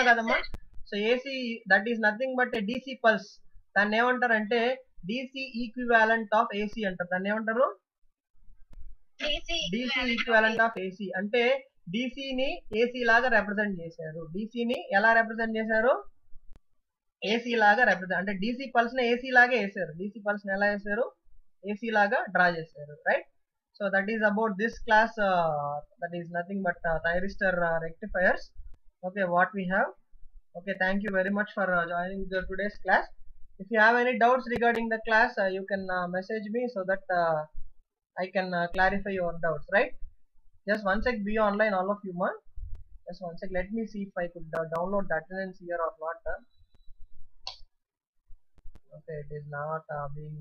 కదమ్మా? So AC that is nothing but A DC pulse. దాన్ని ఏమంటారంటే DC ఈక్వివాలెంట్ ఆఫ్ AC అంటారు. దాన్ని ఏమంటారు? DC equivalent of AC. అంటే DC ని AC లాగా రిప్రజెంట్ చేశారు. DC ని ఎలా రిప్రజెంట్ చేశారు? AC లాగా రిప్రజెంట్, అంటే DC పల్స్ ని AC లాగే వేసారు. DC పల్స్ ని ఎలా వేసారు? AC లాగా డ్రా చేశారు, right? So that is about this class. That is nothing but thyristor rectifiers. Okay, what we have. Okay, thank you very much for joining today's class. If you have any doubts regarding the class, you can message me so that I can clarify your doubts, right? Just one sec, be online all of you ma. Just one sec, let me see if I could download the attendance here or not. Okay, it is not being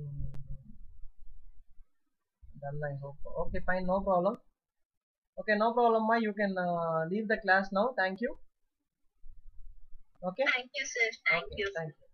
done, I hope. Okay, fine, no problem. Okay, no problem ma, you can leave the class now. Thank you. Okay, Thank you, sir. Thank okay, you. thank you.